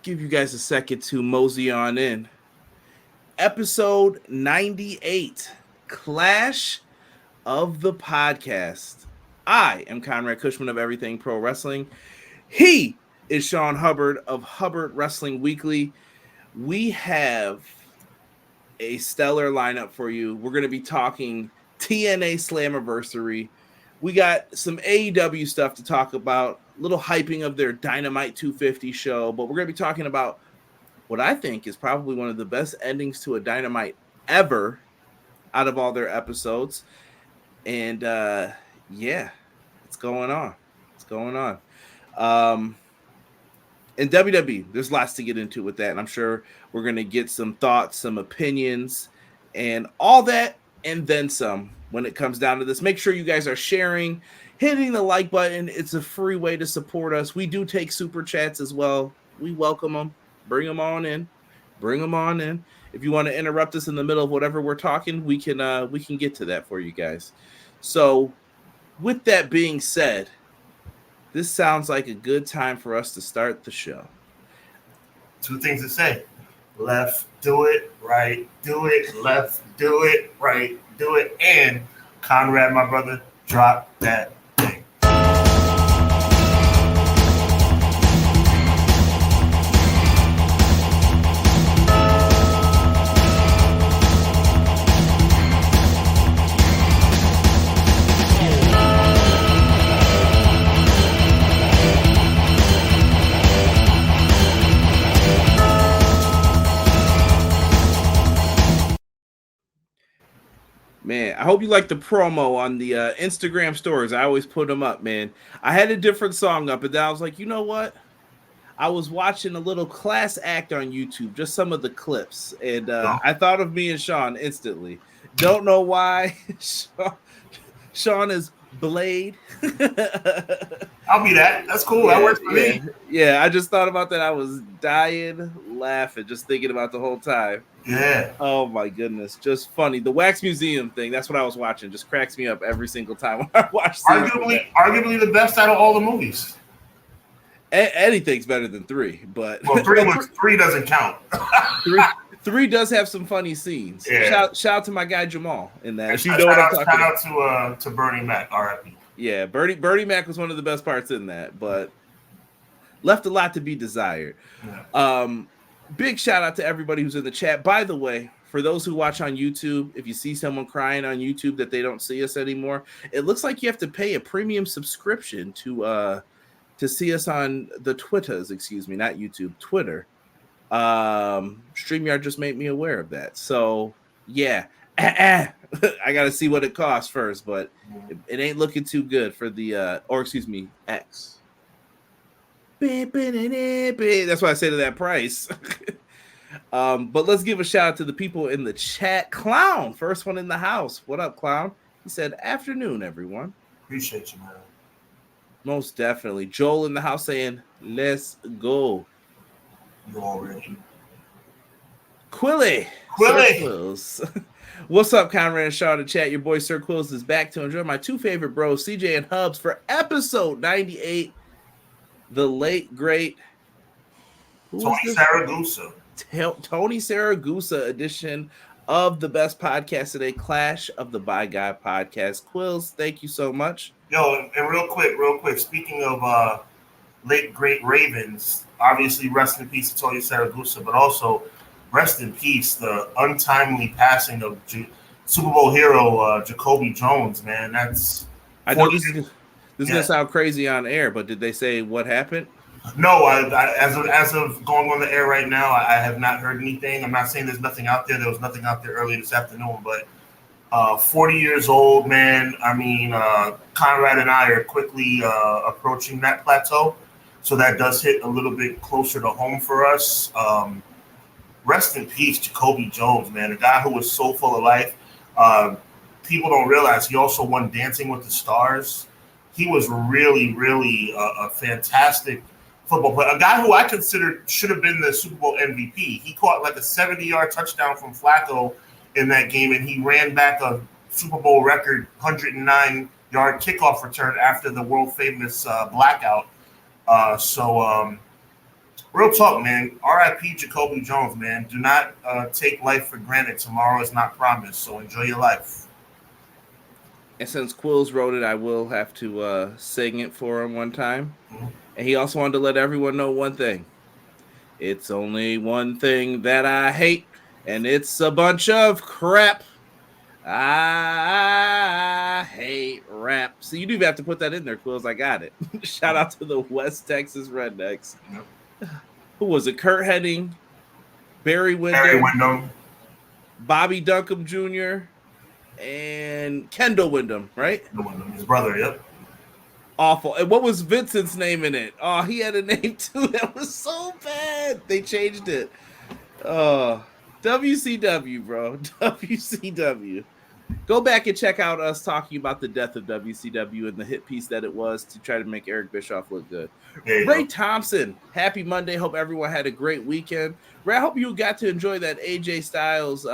give you guys a second to mosey on in. Episode 98, Clash of the Podcast. I am Conrad Cushman of Everything Pro Wrestling. He is Sean Hubbard of Hubbard Wrestling Weekly. We have a stellar lineup for you. We're going to be talking TNA Slammiversary. We got some AEW stuff to talk about, a little hyping of their Dynamite 250 show, but we're going to be talking about what I think is probably one of the best endings to a Dynamite ever out of all their episodes. And yeah, it's going on. It's going on. In WWE, there's lots to get into with that, and I'm sure we're going to get some thoughts, some opinions, and all that, and then some when it comes down to this. Make sure you guys are sharing, hitting the like button. It's a free way to support us. We do take super chats as well. We welcome them. Bring them on in. Bring them on in. If you want to interrupt us in the middle of whatever we're talking, we can get to that for you guys. So, with that being said, this sounds like a good time for us to start the show. Two things to say. Left, do it. Right, do it. Left, do it. Right, do it. And Conrad, my brother, drop that thing. Man, I hope you like the promo on the Instagram stories. I always put them up, man. I had a different song up, and then I was like, you know what? I was watching a little class act on YouTube, just some of the clips, and I thought of me and Sean instantly. Don't know why. Sean is Blade. I'll be that. That's cool. That works for me. Yeah, I just thought about that. I was dying laughing, just thinking about the whole time. Yeah. Oh my goodness, just funny. The Wax Museum thing, that's what I was watching. Just cracks me up every single time when I watch it. Arguably the best out of all the movies. Anything's better than 3, but well, 3 doesn't count. three does have some funny scenes. Yeah. Shout out to my guy Jamal in that. If you know what I'm talking about. Shout out to Bernie Mac, R.I.P. Yeah, Bernie Mac was one of the best parts in that, but left a lot to be desired. Yeah. Big shout out to everybody who's in the chat. By the way, for those who watch on YouTube, if you see someone crying on YouTube that they don't see us anymore, it looks like you have to pay a premium subscription to see us on the Twitters, not YouTube, Twitter. StreamYard just made me aware of that. So yeah, I gotta see what it costs first, but it ain't looking too good for the X. That's what I say to that price. But let's give a shout out to the people in the chat. Clown, first one in the house. What up, Clown? He said, "Afternoon, everyone." Appreciate you, man. Most definitely. Joel in the house saying, "Let's go." You already. Quilly. What's up, Conrad and Sean in chat? Your boy Sir Quills is back to enjoy my 2 favorite bros, CJ and Hubs, for episode 98. The late, great Toni Saragusa. Toni Saragusa edition of the best podcast today, Clash of the By Guy podcast. Quills, thank you so much. Yo, and real quick, speaking of late, great Ravens, obviously rest in peace to Toni Saragusa, but also rest in peace the untimely passing of Super Bowl hero Jacoby Jones, man. That's I know this is gonna sound crazy on air, but did they say what happened? No, as of going on the air right now, I have not heard anything. I'm not saying there's nothing out there. There was nothing out there early this afternoon, but 40 years old, man. I mean, Conrad and I are quickly approaching that plateau, so that does hit a little bit closer to home for us. Rest in peace, Jacoby Jones, man, a guy who was so full of life. People don't realize he also won Dancing with the Stars. He was really, really a fantastic football player. A guy who I considered should have been the Super Bowl MVP. He caught like a 70-yard touchdown from Flacco in that game, and he ran back a Super Bowl record 109-yard kickoff return after the world-famous blackout. So Real talk, man. R.I.P. Jacoby Jones, man. Do not take life for granted. Tomorrow is not promised, so enjoy your life. And since Quills wrote it, I will have to sing it for him one time. Mhm. And he also wanted to let everyone know one thing. It's only one thing that I hate, and it's a bunch of crap. I hate rap. So you do have to put that in there, Quills. I got it. Shout out to the West Texas Rednecks. Yep. Who was it? Kurt Hennig, Barry Barry Windham, Windham. Bobby Duncombe Jr., and Kendall Windham, right? His brother, yep. Awful. And what was Vincent's name in it? Oh, he had a name too. That was so bad. They changed it. WCW, bro. WCW. Go back and check out us talking about the death of WCW and the hit piece that it was to try to make Eric Bischoff look good. Ray Thompson, happy Monday. Hope everyone had a great weekend. Ray, I hope you got to enjoy that AJ Styles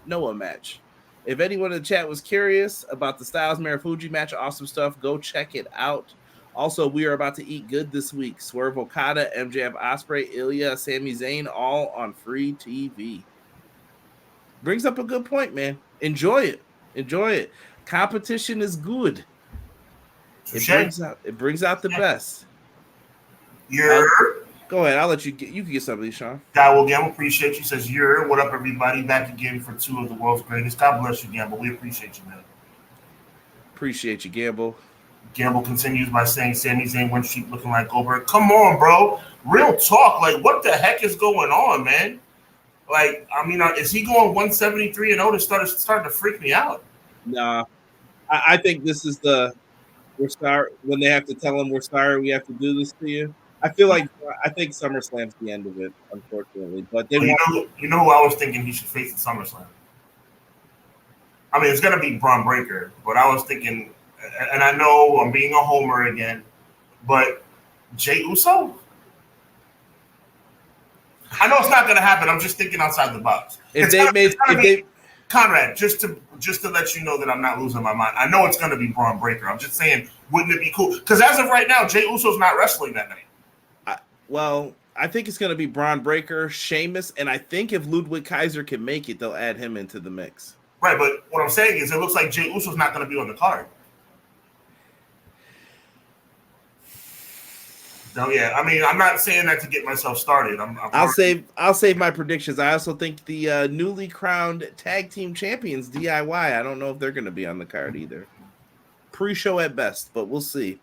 Noah match. If anyone in the chat was curious about the Styles Marufuji match, awesome stuff. Go check it out. Also, we are about to eat good this week. Swerve Okada, MJF Ospreay, Ilya, Sami Zayn, all on free TV. Brings up a good point, man. Enjoy it. Enjoy it. Competition is good. It brings out the best. Go ahead. I'll let you get. You can get some of these, Sean. Guy will Gamble, appreciate you. Says what up, everybody? Back again for two of the world's greatest. God bless you, Gamble. We appreciate you, man. Appreciate you, Gamble. Gamble continues by saying Sami Zayn went sheep looking like Goldberg. Come on, bro. Real talk. Like, what the heck is going on, man? Like, I mean, is he going 173-0 to starting to freak me out? Nah, I think this is we're sorry when they have to tell him we're sorry we have to do this to you. I think SummerSlam's the end of it, unfortunately. But they you know who I was thinking he should face at SummerSlam? I mean, it's gonna be Braun Breaker, but I was thinking, and I know I'm being a homer again, but Jey Uso. I know it's not going to happen. I'm just thinking outside the box. Conrad, just to let you know that I'm not losing my mind. I know it's going to be Braun Breaker. I'm just saying, wouldn't it be cool? Because as of right now, Jey Uso's not wrestling that night. I think it's going to be Braun Breaker, Sheamus, and I think if Ludwig Kaiser can make it, they'll add him into the mix. Right, but what I'm saying is, it looks like Jey Uso's not going to be on the card. No, yeah. I mean, I'm not saying that to get myself started. I'll save my predictions. I also think the newly crowned tag team champions DIY. I don't know if they're going to be on the card either. Pre-show at best, but we'll see.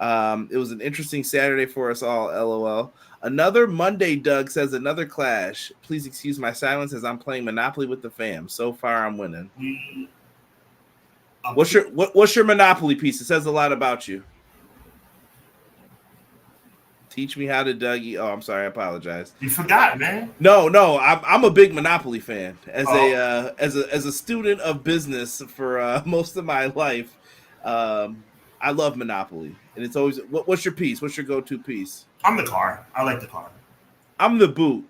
It was an interesting Saturday for us all. LOL. Another Monday. Doug says another clash. Please excuse my silence as I'm playing Monopoly with the fam. So far, I'm winning. What's your Monopoly piece? It says a lot about you. Teach me how to Dougie. Oh, I'm sorry. I apologize. You forgot, man. No. I'm a big Monopoly fan. As a student of business for most of my life, I love Monopoly, and it's always. What's your piece? What's your go-to piece? I'm the car. I like the car. I'm the boot.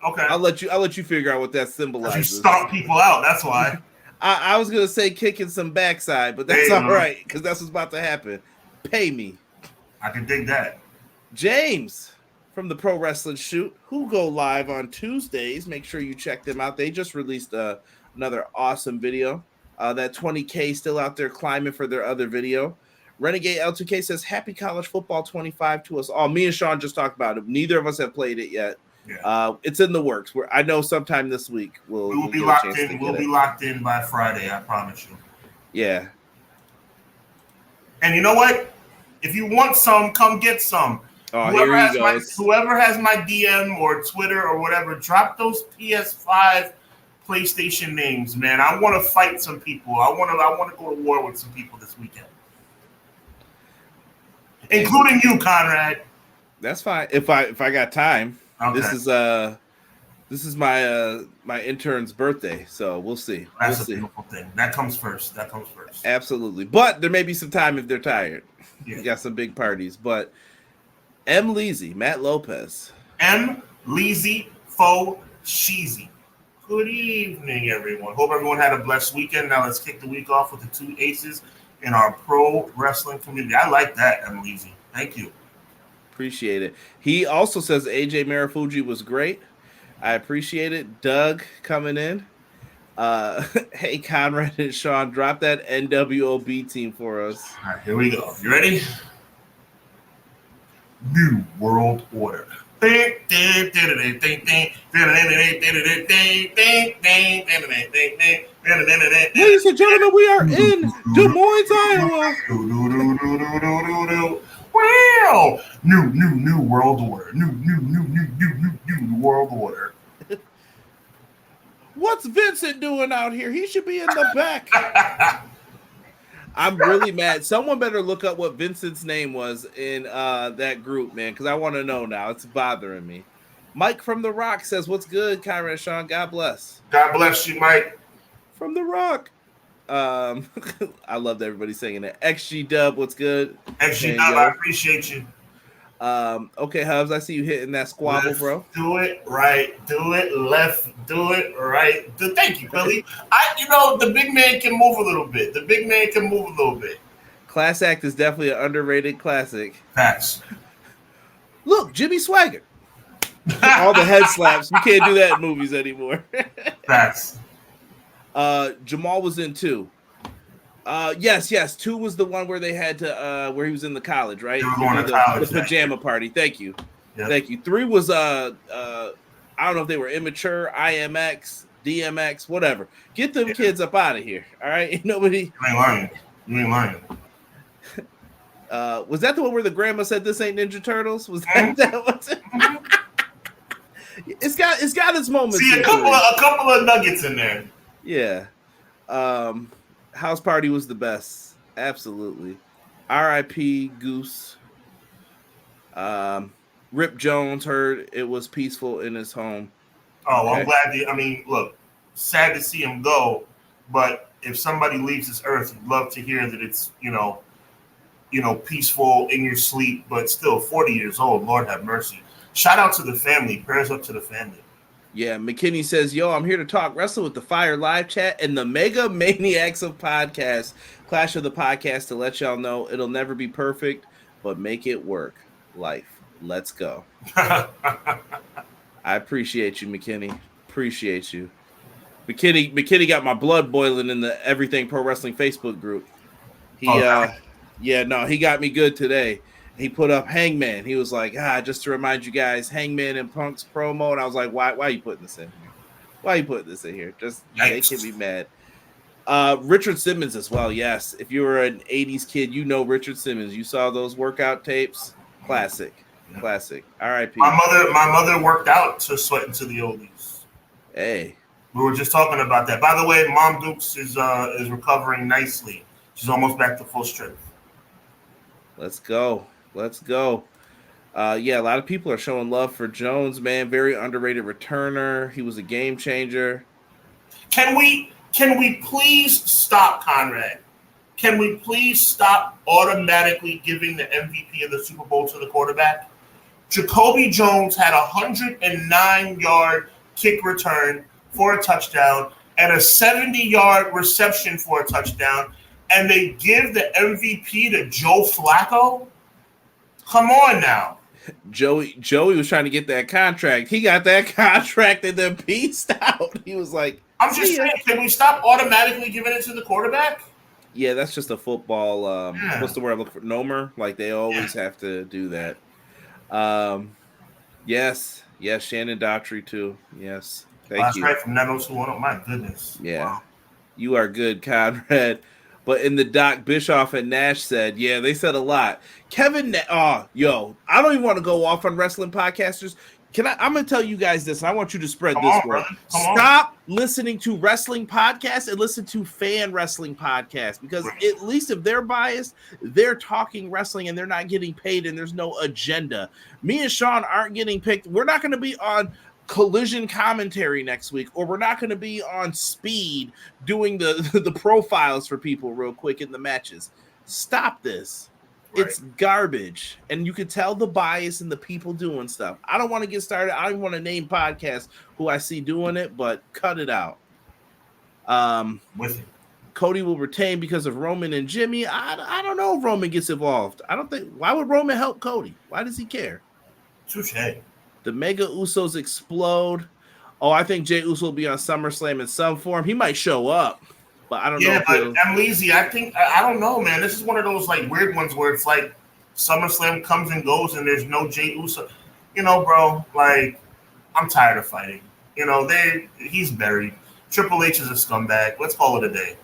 Okay. I'll let you figure out what that symbolizes. You stomp people out. That's why. I was gonna say kicking some backside, but that's all right because that's what's about to happen. Pay me. I can dig that. James from the Pro Wrestling Shoot, who go live on Tuesdays. Make sure you check them out. They just released another awesome video. That 20K still out there climbing for their other video. Renegade L2K says, Happy College Football 25 to us all. Me and Sean just talked about it. Neither of us have played it yet. Yeah. It's in the works. I know sometime this week we'll be locked in. We'll be locked in by Friday, I promise you. Yeah. And you know what? If you want some, come get some. Oh, whoever has my DM or Twitter or whatever, drop those PS5, PlayStation names, man. I want to fight some people. I want to go to war with some people this weekend, including you, Conrad. That's fine. If I got time. Okay. This is my intern's birthday, so we'll see. That's a beautiful thing. That comes first. Absolutely, but there may be some time if they're tired. Yeah. You got some big parties, but. M. Leezy, Matt Lopez. M. Leezy, Fo Sheezy. Good evening, everyone. Hope everyone had a blessed weekend. Now let's kick the week off with the two aces in our pro wrestling community. I like that, M. Leezy. Thank you. Appreciate it. He also says AJ Marifuji was great. I appreciate it. Doug coming in. Hey, Conrad and Sean, drop that NWOB team for us. All right, here we go. You ready? New World Order. Ladies and gentlemen, we are in Des Moines, Iowa. Wow! New World Order. New World Order. What's Vincent doing out here? He should be in the back. I'm really mad. Someone better look up what Vincent's name was in that group, man, because I want to know now. It's bothering me. Mike from The Rock says, what's good, Conrad Sean? God bless. God bless you, Mike. From The Rock. I loved everybody singing it. XG Dub, what's good? XG Dub, I appreciate you. Okay, Hubs, I see you hitting that squabble, left, bro. Do it right, do it left, do it right. Thank you, Billy. The big man can move a little bit. Class Act is definitely an underrated classic. Facts. Look, Jimmy Swagger. All the head slaps. You can't do that in movies anymore. Facts. Jamal was in 2. Yes. 2 was the one where they had to where he was in the college, right? They were going to college. The pajama party. Thank you. Yep. Thank you. 3 was I don't know if they were immature, IMX, DMX, whatever. Get them kids up out of here. All right. Nobody. You ain't lying. Was that the one where the grandma said this ain't Ninja Turtles? Was that one? It's got its moments. See a couple of nuggets in there. Yeah. House Party was the best. Absolutely. R.I.P. Goose. Rip Jones heard it was peaceful in his home. Oh, okay. I'm glad. Look, sad to see him go, but if somebody leaves this earth, I'd love to hear that it's, peaceful in your sleep, but still 40 years old. Lord have mercy. Shout out to the family. Prayers up to the family. Yeah, McKinney says, yo, I'm here to talk wrestling with the Fire live chat and the Mega Maniacs of Podcasts. Clash of the Podcast to let y'all know it'll never be perfect, but make it work. Life. Let's go. I appreciate you, McKinney. Appreciate you. McKinney got my blood boiling in the Everything Pro Wrestling Facebook group. He got me good today. He put up Hangman. He was like, just to remind you guys, Hangman and Punk's promo. And I was like, why are you putting this in here? Why are you putting this in here? Just making me mad. Richard Simmons as well, yes. If you were an 80s kid, you know Richard Simmons. You saw those workout tapes. Classic. R.I.P. My mother worked out to Sweating to the Oldies. Hey. We were just talking about that. By the way, Mom Dukes is recovering nicely. She's almost back to full strength. Let's go. A lot of people are showing love for Jones, man. Very underrated returner. He was a game changer. Can we please stop, Conrad? Can we please stop automatically giving the MVP of the Super Bowl to the quarterback? Jacoby Jones had a 109-yard kick return for a touchdown and a 70-yard reception for a touchdown, and they give the MVP to Joe Flacco? Come on now. Joey was trying to get that contract. He got that contract and then pieced out. He was like, I'm just saying, can we stop automatically giving it to the quarterback? Yeah, that's just a football. What's the word I'm looking for? Nomer. Like they always have to do that. Yes, Shannon Daughtry too. Yes, thank you. That's right, from 90210. My goodness. Yeah, wow. You are good, Conrad. But in the doc, Bischoff and Nash said, yeah, they said a lot. Kevin, I don't even want to go off on wrestling podcasters. I'm going to tell you guys this, and I want you to spread this word. Stop listening to wrestling podcasts and listen to fan wrestling podcasts, because at least if they're biased, they're talking wrestling and they're not getting paid and there's no agenda. Me and Sean aren't getting picked. We're not going to be on Collision commentary next week, or we're not going to be on Speed doing the profiles for people real quick in the matches. Stop this. Right. It's garbage, and you can tell the bias in the people doing stuff. I don't want to get started. I don't even want to name podcasts who I see doing it, but cut it out. With it. Cody will retain because of Roman and Jimmy. I don't know if Roman gets involved. I don't think. Why would Roman help Cody? Why does he care? Touche. The Mega Usos explode. Oh, I think Jey Uso will be on SummerSlam in some form. He might show up, but I don't know. Yeah, but I'm lazy. I don't know, man. This is one of those like weird ones where it's like SummerSlam comes and goes, and there's no Jey Uso. You know, bro. Like, I'm tired of fighting. You know, he's buried. Triple H is a scumbag. Let's call it a day.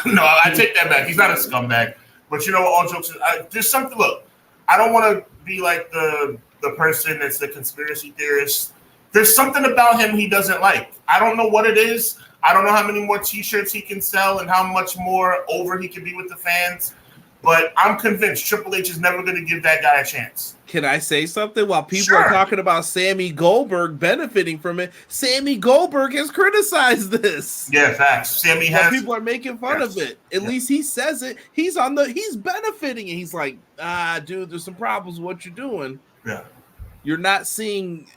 No, I take that back. He's not a scumbag. But you know, all jokes. There's something. Look, I don't want to be like the person that's the conspiracy theorist. There's something about him he doesn't like. I don't know what it is. I don't know how many more T-shirts he can sell and how much more over he can be with the fans. But I'm convinced Triple H is never going to give that guy a chance. Can I say something? While people are talking about Sammy Goldberg benefiting from it, Sammy Goldberg has criticized this. Yeah, facts. Sammy has. People are making fun of it. At least he says it. He's benefiting it. He's like, dude, there's some problems with what you're doing. Yeah. You're not seeing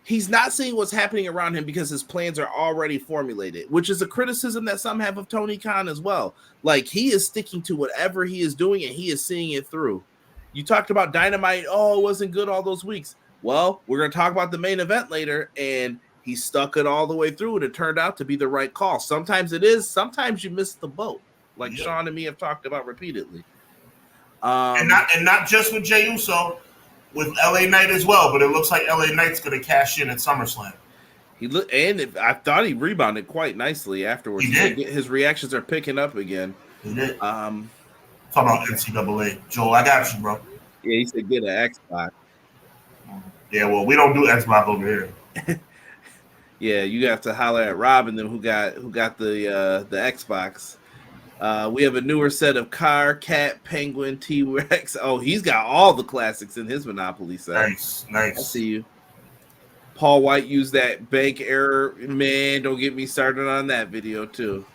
he's not seeing what's happening around him because his plans are already formulated, which is a criticism that some have of Tony Khan as well. Like, he is sticking to whatever he is doing and he is seeing it through. You talked about Dynamite. Oh, it wasn't good all those weeks. Well, we're going to talk about the main event later, and he stuck it all the way through, and it turned out to be the right call. Sometimes it is. Sometimes you miss the boat, like Sean and me have talked about repeatedly. And not just with Jey Uso, with LA Knight as well, but it looks like LA Knight's going to cash in at SummerSlam. I thought he rebounded quite nicely afterwards. He did. His reactions are picking up again. He did. Talk about NCAA. Joel, I got you, bro. Yeah, he said get an Xbox. Yeah, well, we don't do Xbox over here. Yeah, you have to holler at Rob and them who got the Xbox. We have a newer set of Cat, Penguin, T-Rex. Oh, he's got all the classics in his Monopoly set. Nice. I see you. Paul White used that bank error. Man, don't get me started on that video, too.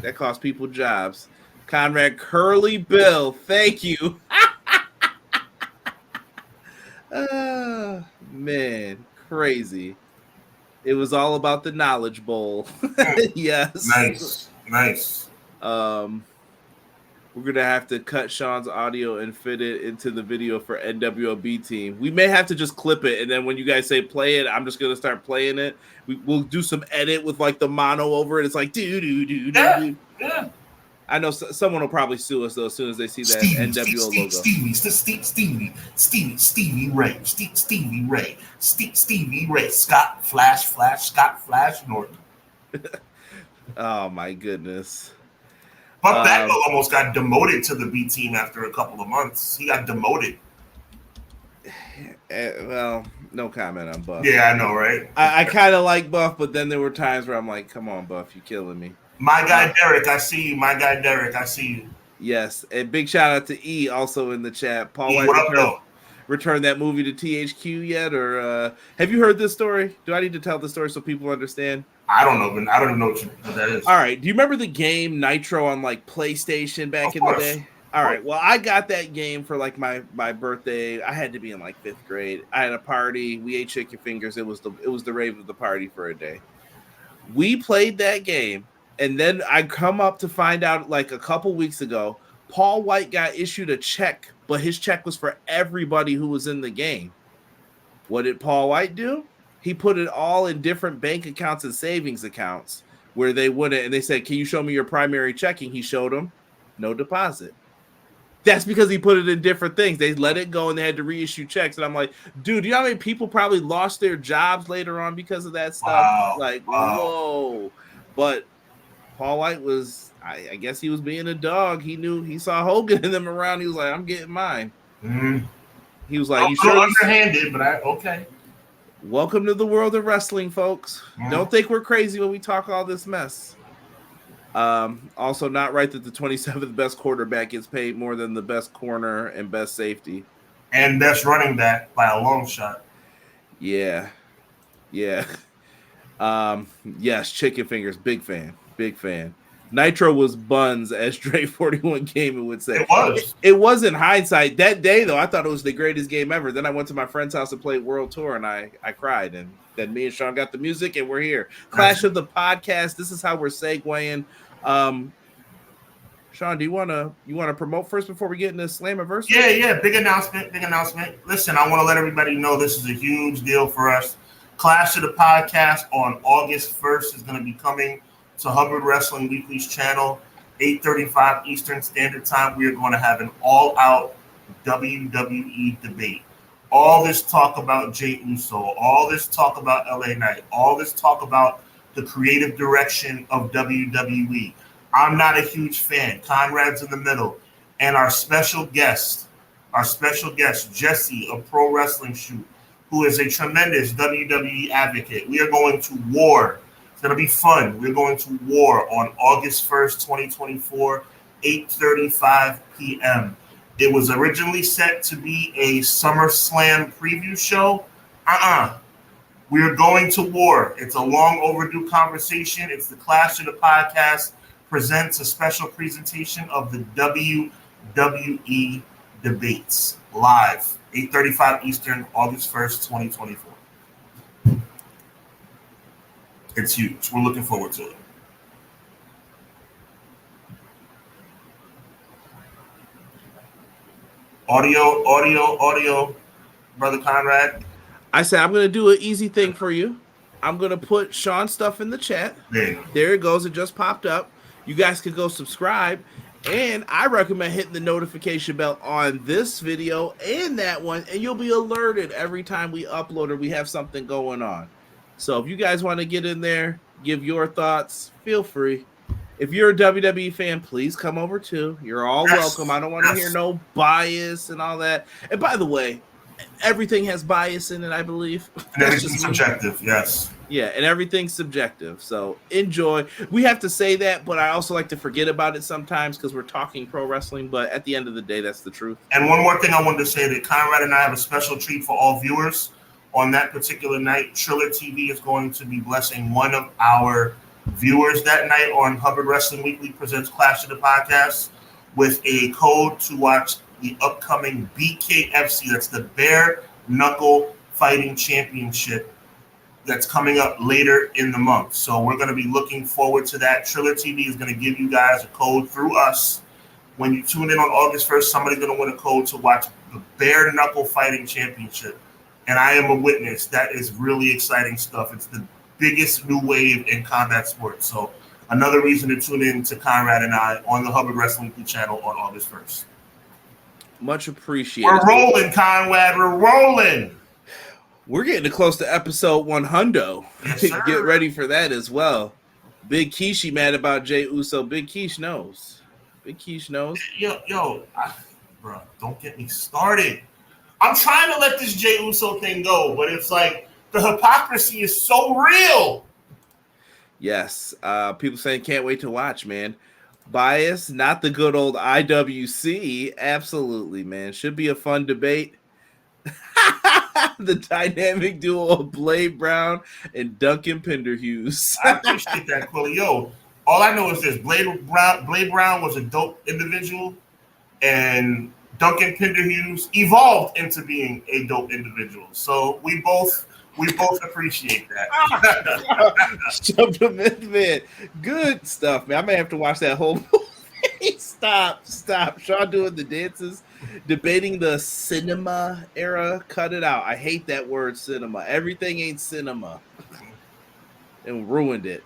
That cost people jobs. Conrad Curly Bill, thank you. Man, crazy. It was all about the Knowledge Bowl. Yes. Nice. We're gonna have to cut Sean's audio and fit it into the video for NWOB team. We may have to just clip it, and then when you guys say play it, I'm just gonna start playing it. We'll do some edit with like the mono over it. It's like do. Yeah. I know someone will probably sue us though as soon as they see that NWO logo. Stevie Ray, Scott Flash Norton. Oh my goodness. Buck Bagwell almost got demoted to the B team after a couple of months. He got demoted. Well, no comment on Buff. Yeah, I know, right? I kind of like Buff, but then there were times where I'm like, come on, Buff, you're killing me. My guy Derek, I see you. Yes, and big shout out to E also in the chat. Paul E, White returned that movie to THQ yet, or have you heard this story? Do I need to tell the story so people understand? I don't know, but I don't know what that is. All right, do you remember the game Nitro on like PlayStation back in the day? All right, well, I got that game for like my birthday. I had to be in like 5th grade. I had a party. We ate chicken fingers. It was the rave of the party for a day. We played that game. And then I come up to find out like a couple weeks ago, Paul White got issued a check, but his check was for everybody who was in the game. What did Paul White do? He put it all in different bank accounts and savings accounts where they wouldn't. And they said, can you show me your primary checking? He showed them. No deposit. That's because he put it in different things. They let it go and they had to reissue checks. And I'm like, dude, you know how many people probably lost their jobs later on because of that stuff? Wow. Whoa. But Paul White was, I guess he was being a dog. He saw Hogan and them around. He was like, I'm getting mine. Mm-hmm. He was like, you sure underhanded, but okay. Welcome to the world of wrestling, folks. Mm-hmm. Don't think we're crazy when we talk all this mess. Also not right that the 27th best quarterback gets paid more than the best corner and best safety. And best running back by a long shot. Yeah. Yes, chicken fingers, big fan. Nitro was buns, as Dre 41 Gaming would say. It was. It was in hindsight. That day, though, I thought it was the greatest game ever. Then I went to my friend's house and played World Tour, and I cried. And then me and Sean got the music, and we're here. Clash of the Podcast. This is how we're segueing. Sean, do you wanna promote first before we get into Slammiversary? Yeah. Big announcement. Listen, I want to let everybody know this is a huge deal for us. Clash of the Podcast on August 1st is going to be coming to Hubbard Wrestling Weekly's channel, 8:35 Eastern Standard Time. We are going to have an all-out WWE debate. All this talk about Jey Uso, all this talk about LA Knight, all this talk about the creative direction of WWE. I'm not a huge fan. Conrad's in the middle. And our special guest, Jesse of Pro Wrestling Shoot, who is a tremendous WWE advocate. We are going to war. It's going to be fun. We're going to war on August 1st, 2024, 8:35 p.m. It was originally set to be a SummerSlam preview show. We're going to war. It's a long overdue conversation. It's the Clash of the Podcast presents a special presentation of the WWE debates live. 8:35 Eastern, August 1st, 2024. It's huge. We're looking forward to it. Audio, Brother Conrad. I said I'm going to do an easy thing for you. I'm going to put Sean's stuff in the chat. There it goes. It just popped up. You guys can go subscribe. And I recommend hitting the notification bell on this video and that one, and you'll be alerted every time we upload or we have something going on. So if you guys want to get in there, give your thoughts, feel free. If you're a WWE fan, please come over too. You're all welcome. I don't want to hear no bias and all that. And by the way, everything has bias in it, I believe. And everything's subjective, yes. Yeah, and everything's subjective. So enjoy. We have to say that, but I also like to forget about it sometimes because we're talking pro wrestling. But at the end of the day, that's the truth. And one more thing I wanted to say, that Conrad and I have a special treat for all viewers. On that particular night, Triller TV is going to be blessing one of our viewers that night on Hubbard Wrestling Weekly presents Clash of the Podcast with a code to watch the upcoming BKFC. That's the Bare Knuckle Fighting Championship that's coming up later in the month. So we're going to be looking forward to that. Triller TV is going to give you guys a code through us. When you tune in on August 1st, somebody's going to win a code to watch the Bare Knuckle Fighting Championship. And I am a witness. That is really exciting stuff. It's the biggest new wave in combat sports. So another reason to tune in to Conrad and I on the Hubbard Wrestling Weekly channel on August 1st. Much appreciated. We're rolling, Conrad. We're rolling. We're getting close to episode 100. Yes, Get ready for that as well. Big Keishi mad about Jey Uso. Big Keish knows. Bro, don't get me started. I'm trying to let this Jey Uso thing go, but it's like the hypocrisy is so real. Yes. People saying can't wait to watch, man. Bias, not the good old IWC. Absolutely, man. Should be a fun debate. The dynamic duo of Blade Brown and Duncan Pinderhughes. I appreciate that, Quilly. Yo, all I know is this: Blade Brown was a dope individual, and Duncan Pinderhughes evolved into being a dope individual. So we both appreciate that. Jumped him in, man. Good stuff, man. I may have to watch that whole movie. Stop. Sean doing the dances, debating the cinema era. Cut it out. I hate that word cinema. Everything ain't cinema. And ruined it.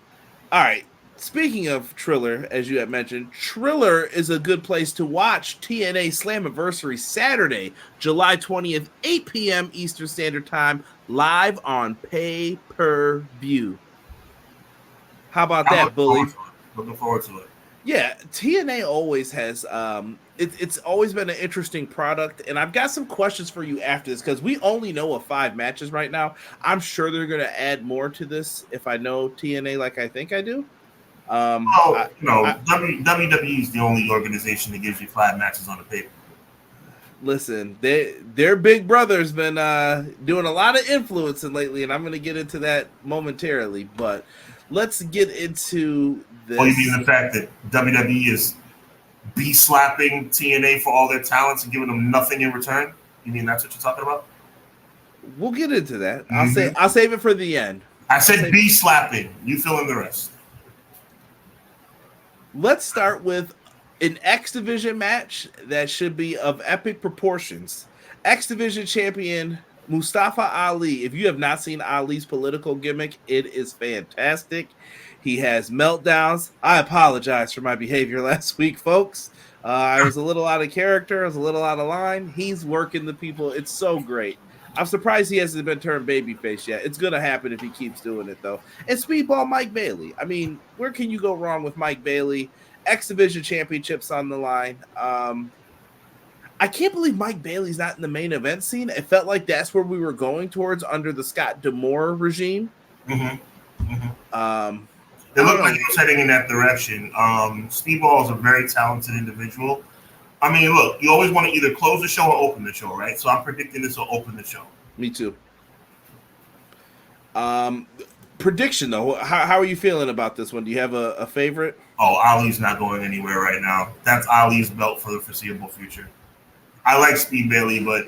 All right. Speaking of Triller, as you had mentioned, Triller is a good place to watch TNA Slammiversary Saturday, July 20th, 8 p.m. Eastern Standard Time, live on pay-per-view. How about that, Bully? Looking forward to it. Yeah, TNA always has it's always been an interesting product, and I've got some questions for you after this because we only know of 5 matches right now. I'm sure they're going to add more to this if I know TNA like I think I do. WWE is the only organization that gives you 5 matches on the paper. Listen, their big brother's been doing a lot of influencing lately, and I'm going to get into that momentarily. But let's get into this. Oh, you mean the fact that WWE is slapping TNA for all their talents and giving them nothing in return? You mean that's what you're talking about? We'll get into that. I'll save it for the end. I said slapping. You fill in the rest. Let's start with An X Division match that should be of epic proportions. X Division champion Mustafa Ali. If you have not seen Ali's political gimmick, it is fantastic. He has meltdowns. I apologize for my behavior last week, folks. I was a little out of character. I was a little out of line. He's working the people. It's so great. I'm surprised he hasn't been turned babyface yet. It's going to happen if he keeps doing it, though. And Speedball Mike Bailey. I mean, where can you go wrong with Mike Bailey? X Division championships on the line. I can't believe Mike Bailey's not in the main event scene. It felt like that's where we were going towards under the Scott D'Amore regime. Mm-hmm. Mm-hmm. It looked like he was heading in that direction. Speedball is a very talented individual. I mean, look, you always want to either close the show or open the show, right? So I'm predicting this will open the show. Me too. Prediction, though. How are you feeling about this one? Do you have a favorite? Oh, Ali's not going anywhere right now. That's Ali's belt for the foreseeable future. I like Speed Bailey, but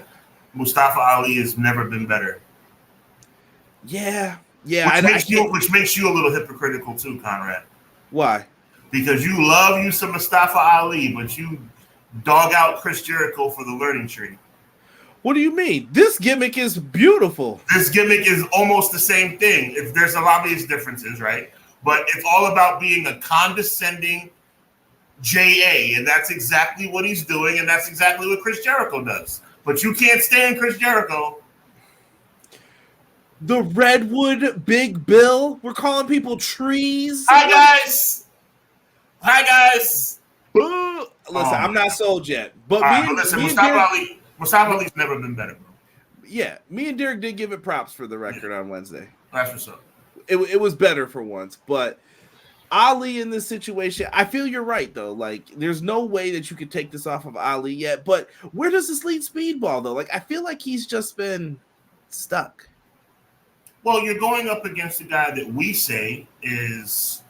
Mustafa Ali has never been better. Yeah. Which makes you a little hypocritical too, Conrad. Why? Because you love you some Mustafa Ali, but you dog out Chris Jericho for the learning tree. What do you mean? This gimmick is beautiful. This gimmick is almost the same thing. There's some obvious differences, right? But it's all about being a condescending JA, and that's exactly what he's doing, and that's exactly what Chris Jericho does. But you can't stand Chris Jericho. The Redwood Big Bill. We're calling people trees. Hi, guys. Listen, I'm not sold yet. But Mustafa Ali's never been better, bro. Yeah, me and Derek did give it props for the record on Wednesday. That's what's up. It was better for once, but Ali in this situation, I feel you're right, though. Like, there's no way that you could take this off of Ali yet, but where does this lead Speedball, though? Like, I feel like he's just been stuck. Well, you're going up against a guy that we say is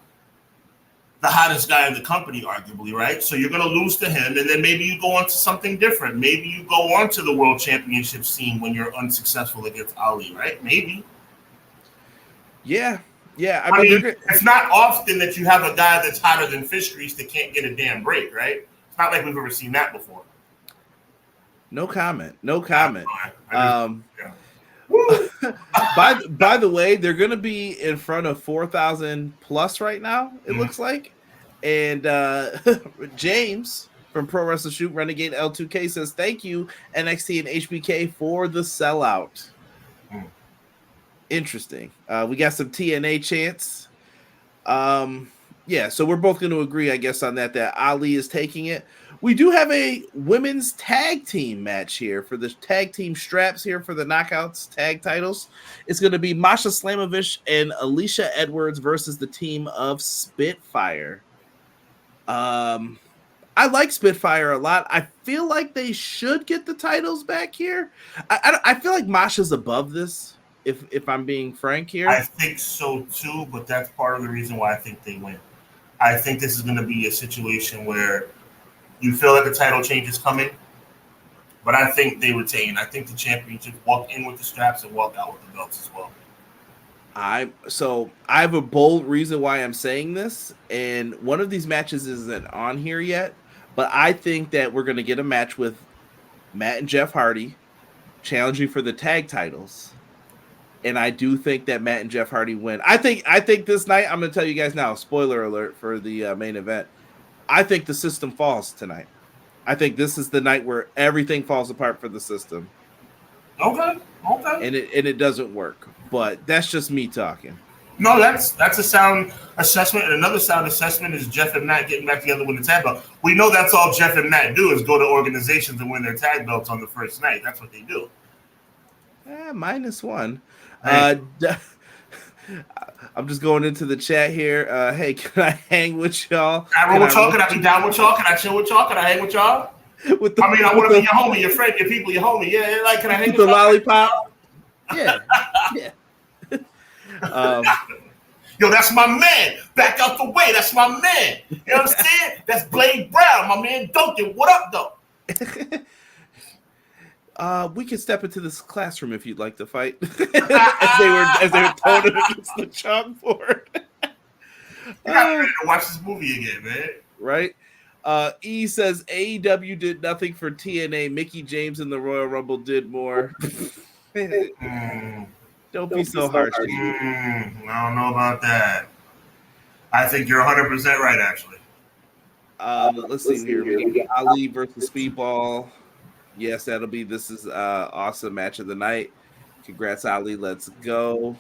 the hottest guy in the company, arguably, right? So you're going to lose to him, and then maybe you go on to something different. Maybe you go on to the world championship scene when you're unsuccessful against Ali, right? Maybe. Yeah. I mean, it's not often that you have a guy that's hotter than fish grease that can't get a damn break, right? It's not like we've ever seen that before. No comment. By the way, they're going to be in front of 4,000 plus right now, it looks like. And James from Pro Wrestling Shoot Renegade L2K says, thank you, NXT and HBK, for the sellout. Interesting. We got some TNA chants. So we're both going to agree, I guess, on that Ali is taking it. We do have a women's tag team match here for the tag team straps here for the Knockouts tag titles. It's going to be Masha Slamovich and Alicia Edwards versus the team of Spitfire. I like Spitfire a lot. I feel like they should get the titles back here. I feel like Masha's above this, if I'm being frank here. I think so too, but that's part of the reason why I think they win. I think this is going to be a situation where you feel like a title change is coming, but I think they retain. I think the championship walk in with the straps and walk out with the belts as well. I have a bold reason why I'm saying this, and one of these matches isn't on here yet, but I think that we're going to get a match with Matt and Jeff Hardy challenging for the tag titles. And I do think that Matt and Jeff Hardy win. I think this night, I'm going to tell you guys now, spoiler alert for the main event, I think the system falls tonight. I think this is the night where everything falls apart for the system. Okay. And it doesn't work. But that's just me talking. No, that's a sound assessment. And another sound assessment is Jeff and Matt getting back together with the tag belt. We know that's all Jeff and Matt do is go to organizations and win their tag belts on the first night. That's what they do. -1. Hey. I'm just going into the chat here. Hey, can I hang with y'all? I roll with y'all. Can I be down with y'all? Can I chill with y'all? Can I hang with y'all? I want to be your homie, your friend, your people, your homie. Yeah, like, can I hang with the lollipop? Yeah. Yo, that's my man. Back out the way. That's my man. You know what I'm saying? That's Blade Brown, my man. Duncan, what up, though? We can step into this classroom if you'd like to fight. as they were thrown against the chalkboard. You got ready to watch this movie again, man. Right? E says AEW did nothing for TNA. Mickey James in the Royal Rumble did more. Don't be so harsh. I don't know about that. I think you're 100% right, actually. Let's see here. We got Ali versus Speedball. Yes, this is awesome match of the night. Congrats, Ali. Let's go.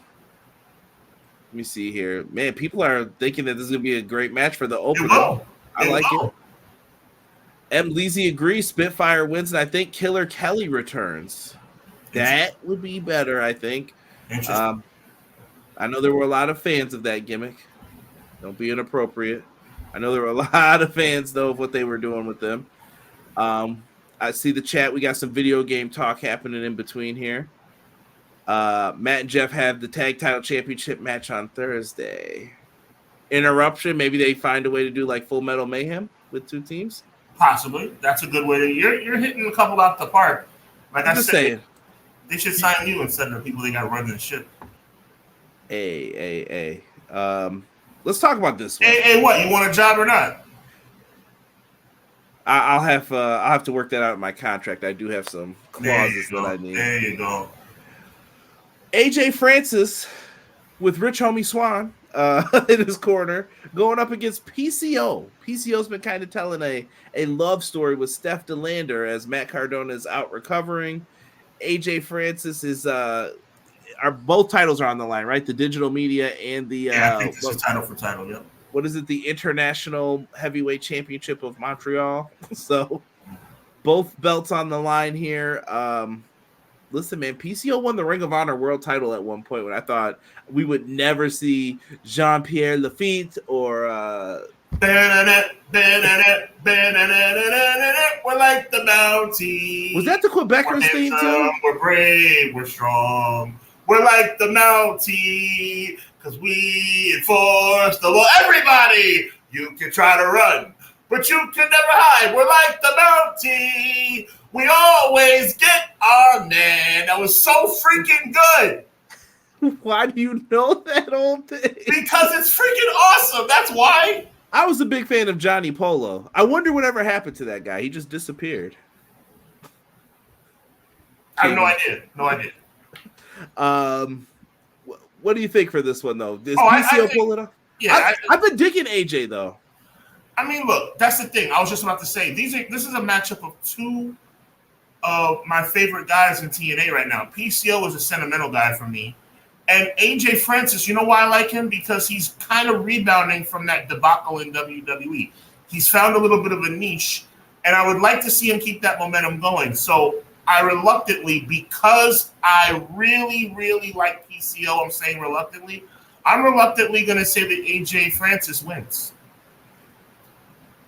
Let me see here. Man, people are thinking that this is going to be a great match for the opener. I like it. M. Leezy agrees. Spitfire wins, and I think Killer Kelly returns. That would be better, I think. I know there were a lot of fans of that gimmick. Don't be inappropriate. I know there were a lot of fans, though, of what they were doing with them. I see the chat. We got some video game talk happening in between here. Matt and Jeff have the tag title championship match on Thursday. Interruption. Maybe they find a way to do like Full Metal Mayhem with two teams. Possibly. That's a good way to. You're hitting a couple out the park. Like I said, saying. They should sign you instead of the people they got running the ship. Hey. Let's talk about this one. Hey, what? You want a job or not? I'll have to work that out in my contract. I do have some clauses that I need. There you go. AJ Francis with Rich Homie Swan in his corner going up against PCO. PCO's been kind of telling a love story with Steph DeLander as Matt Cardona is out recovering. AJ Francis is both titles are on the line, right? The digital media and the I think this is title for title. Yep. What is it? The International Heavyweight Championship of Montreal. So both belts on the line here. Listen, man, PCO won the Ring of Honor World title at one point when I thought we would never see Jean-Pierre Lafitte or we're like the Mounties. Was that the Quebecers theme too? We're brave, we're strong. We're like the Mountie, because we enforce the law. Everybody, you can try to run, but you can never hide. We're like the Mountie. We always get our man. That was so freaking good. Why do you know that old thing? Because it's freaking awesome. That's why. I was a big fan of Johnny Polo. I wonder whatever happened to that guy. He just disappeared. I have no idea. No idea. What do you think for this one, though? Does PCO pull it off? Yeah. I've been digging AJ, though. I mean, look, that's the thing. I was just about to say, this is a matchup of two of my favorite guys in TNA right now. PCO is a sentimental guy for me. And AJ Francis, you know why I like him? Because he's kind of rebounding from that debacle in WWE. He's found a little bit of a niche, and I would like to see him keep that momentum going. So I reluctantly, because I really, really like PCO, I'm reluctantly going to say that AJ Francis wins.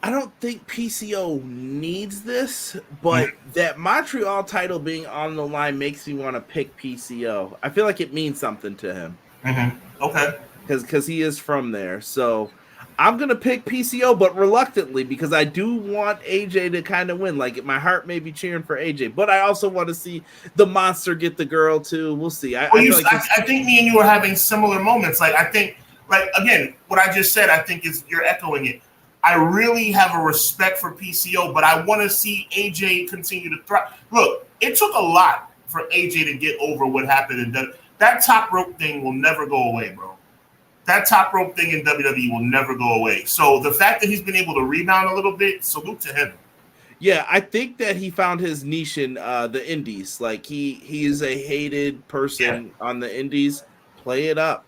I don't think PCO needs this, but that Montreal title being on the line makes me want to pick PCO. I feel like it means something to him. Mm-hmm. Okay. Because he is from there. So I'm going to pick PCO, but reluctantly, because I do want AJ to kind of win. Like, my heart may be cheering for AJ, but I also want to see the monster get the girl, too. We'll see. I think me and you are having similar moments. Like, I think, like, again, what I just said, I think is you're echoing it. I really have a respect for PCO, but I want to see AJ continue to thrive. Look, it took a lot for AJ to get over what happened. That top rope thing will never go away, bro. That top rope thing in WWE will never go away. So the fact that he's been able to rebound a little bit, salute to him. Yeah, I think that he found his niche in the indies. Like, he is a hated person on the indies. Play it up.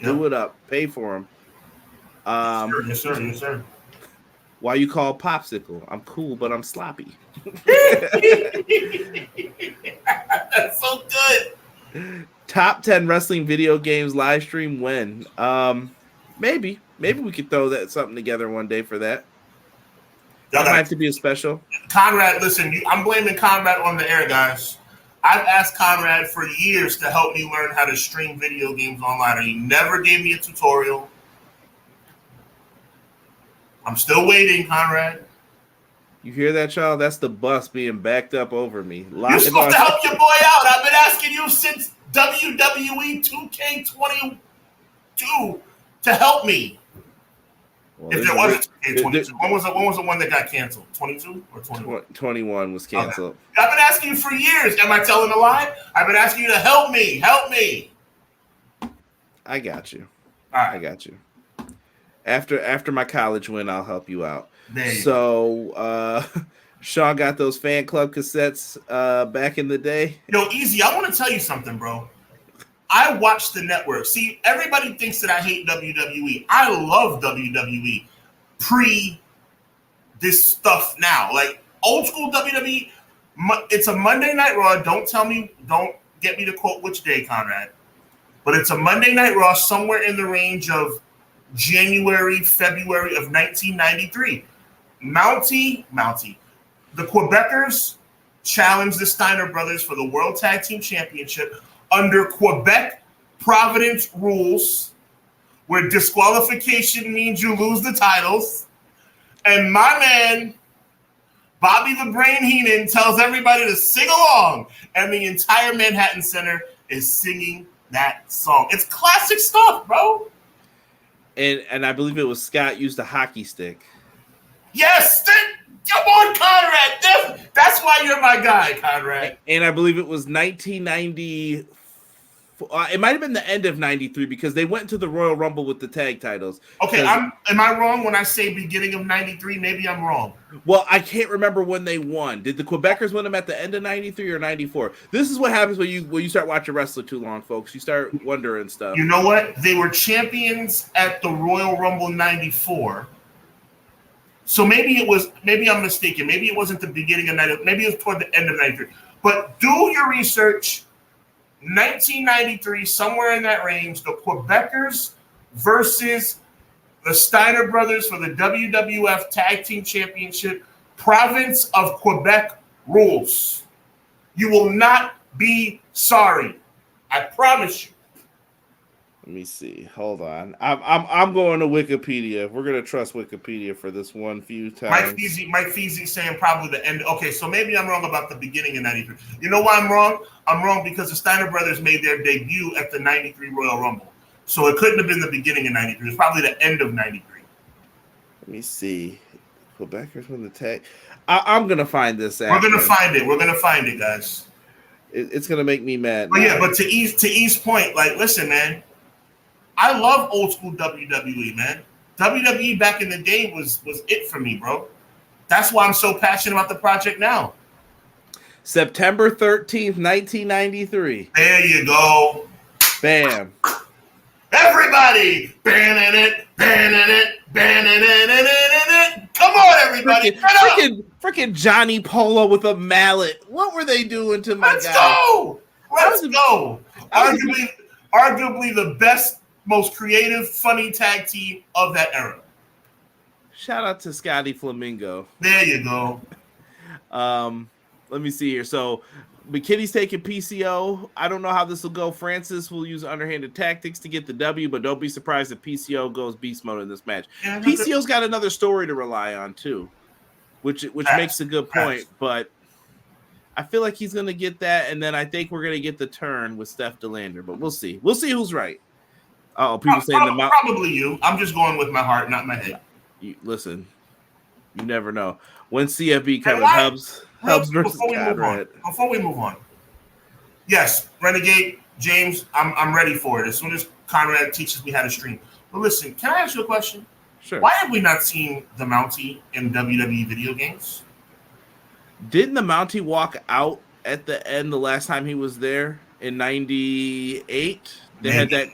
Do it up. Pay for him. Yes, sir. Why you call Popsicle? I'm cool, but I'm sloppy. That's so good. Top 10 wrestling video games live stream when? Maybe we could throw something together one day for that. That might have to be a special. Conrad, listen, I'm blaming Conrad on the air, guys. I've asked Conrad for years to help me learn how to stream video games online, and he never gave me a tutorial. I'm still waiting, Conrad. You hear that, y'all? That's the bus being backed up over me. You're supposed to help your boy out. I've been asking you since WWE 2K22 to help me. Well, if there was a 22, when was the one that got canceled? 22 or 21? 21 was canceled. Okay. I've been asking you for years. Am I telling a lie? I've been asking you to help me. Help me. I got you. All right. I got you. After my college win, I'll help you out. Sean got those fan club cassettes back in the day. Yo, Easy, I want to tell you something, bro. I watch the network. See, everybody thinks that I hate WWE. I love WWE pre this stuff now. Like old school WWE, it's a Monday Night Raw. Don't get me to quote which day, Conrad. But it's a Monday Night Raw somewhere in the range of January, February of 1993. Mountie. The Quebecers challenged the Steiner brothers for the World Tag Team Championship under Quebec Providence rules, where disqualification means you lose the titles. And my man, Bobby the Brain Heenan, tells everybody to sing along. And the entire Manhattan Center is singing that song. It's classic stuff, bro. And I believe it was Scott used a hockey stick. Yes, come on, Conrad. That's why you're my guy, Conrad. And I believe it was 1990. It might have been the end of 93 because they went into the Royal Rumble with the tag titles. Okay, am I wrong when I say beginning of 93? Maybe I'm wrong. Well, I can't remember when they won. Did the Quebecers win them at the end of 93 or 94? This is what happens when you start watching wrestling too long, folks. You start wondering stuff. You know what? They were champions at the Royal Rumble 94. So maybe I'm mistaken. Maybe it wasn't the beginning of 93. Maybe it was toward the end of 93. But do your research. 1993, somewhere in that range, the Quebecers versus the Steiner brothers for the WWF Tag Team Championship, Province of Quebec rules. You will not be sorry. I promise you. Let me see. Hold on. I'm going to Wikipedia. We're going to trust Wikipedia for this one few times. Mike Feezy saying probably the end. Okay, so maybe I'm wrong about the beginning of 93. You know why I'm wrong? I'm wrong because the Steiner brothers made their debut at the 93 Royal Rumble. So it couldn't have been the beginning of 93. It's probably the end of 93. Let me see. Quebecers win the tag. I'm going to find this out. We're going to find it, guys. It's going to make me mad. But yeah, but to E's point, like, listen, man. I love old school WWE, man. WWE back in the day was it for me, bro. That's why I'm so passionate about the project now. September 13th, 1993. There you go. Bam. Everybody. Banning it. Come on, everybody. Freaking Johnny Polo with a mallet. What were they doing to my guy? Let's go. Arguably the best, most creative, funny tag team of that era. Shout out to Scotty Flamingo. There you go. Let me see here. So McKinney's taking PCO. I don't know how this will go. Francis will use underhanded tactics to get the W, but don't be surprised if PCO goes beast mode in this match. Yeah, PCO's got another story to rely on too, which makes a good point. But I feel like he's going to get that, and then I think we're going to get the turn with Steph DeLander. But we'll see. We'll see who's right. Oh, people saying probably you. I'm just going with my heart, not my head. Listen, you never know. When CFB coming, Hubs versus Conrad. Before we move on, yes, Renegade James, I'm ready for it. As soon as Conrad teaches me how to stream. But listen, can I ask you a question? Sure. Why have we not seen the Mountie in WWE video games? Didn't the Mountie walk out at the end the last time he was there in '98? They had that.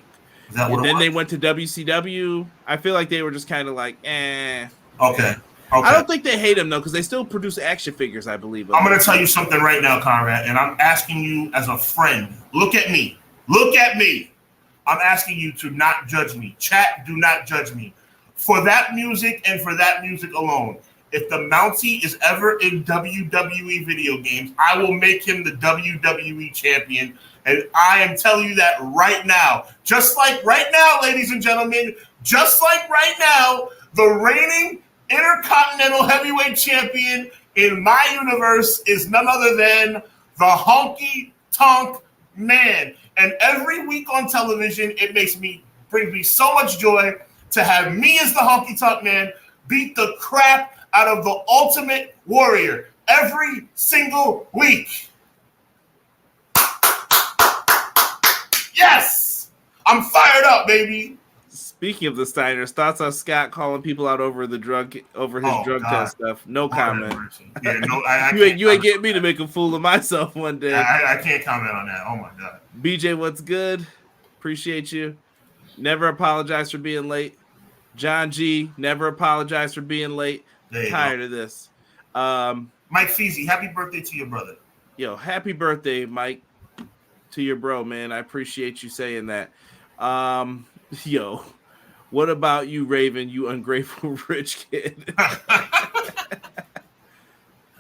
And then they went to WCW. I feel like they were just kind of like, eh. Okay. I don't think they hate him, though, because they still produce action figures, I believe. I'm going to tell you something right now, Conrad, and I'm asking you as a friend. Look at me. I'm asking you to not judge me. Chat, do not judge me. For that music and for that music alone, if the Mountie is ever in WWE video games, I will make him the WWE champion. And I am telling you that right now. Just like right now, ladies and gentlemen, just like right now, the reigning Intercontinental Heavyweight Champion in my universe is none other than the Honky Tonk Man. And every week on television, it brings me so much joy to have me as the Honky Tonk Man beat the crap out of the Ultimate Warrior every single week. Yes! I'm fired up, baby. Speaking of the Steiners, thoughts on Scott calling people out over his drug test stuff? No comment. Yeah, no, you ain't getting me to make a fool of myself one day. I can't comment on that. Oh my God. BJ, what's good? Appreciate you. Never apologize for being late. John G, never apologize for being late. Tired of this. Mike Feezy, happy birthday to your brother. Yo, happy birthday, Mike, to your bro, man. I appreciate you saying that. Yo, what about you, Raven, you ungrateful rich kid?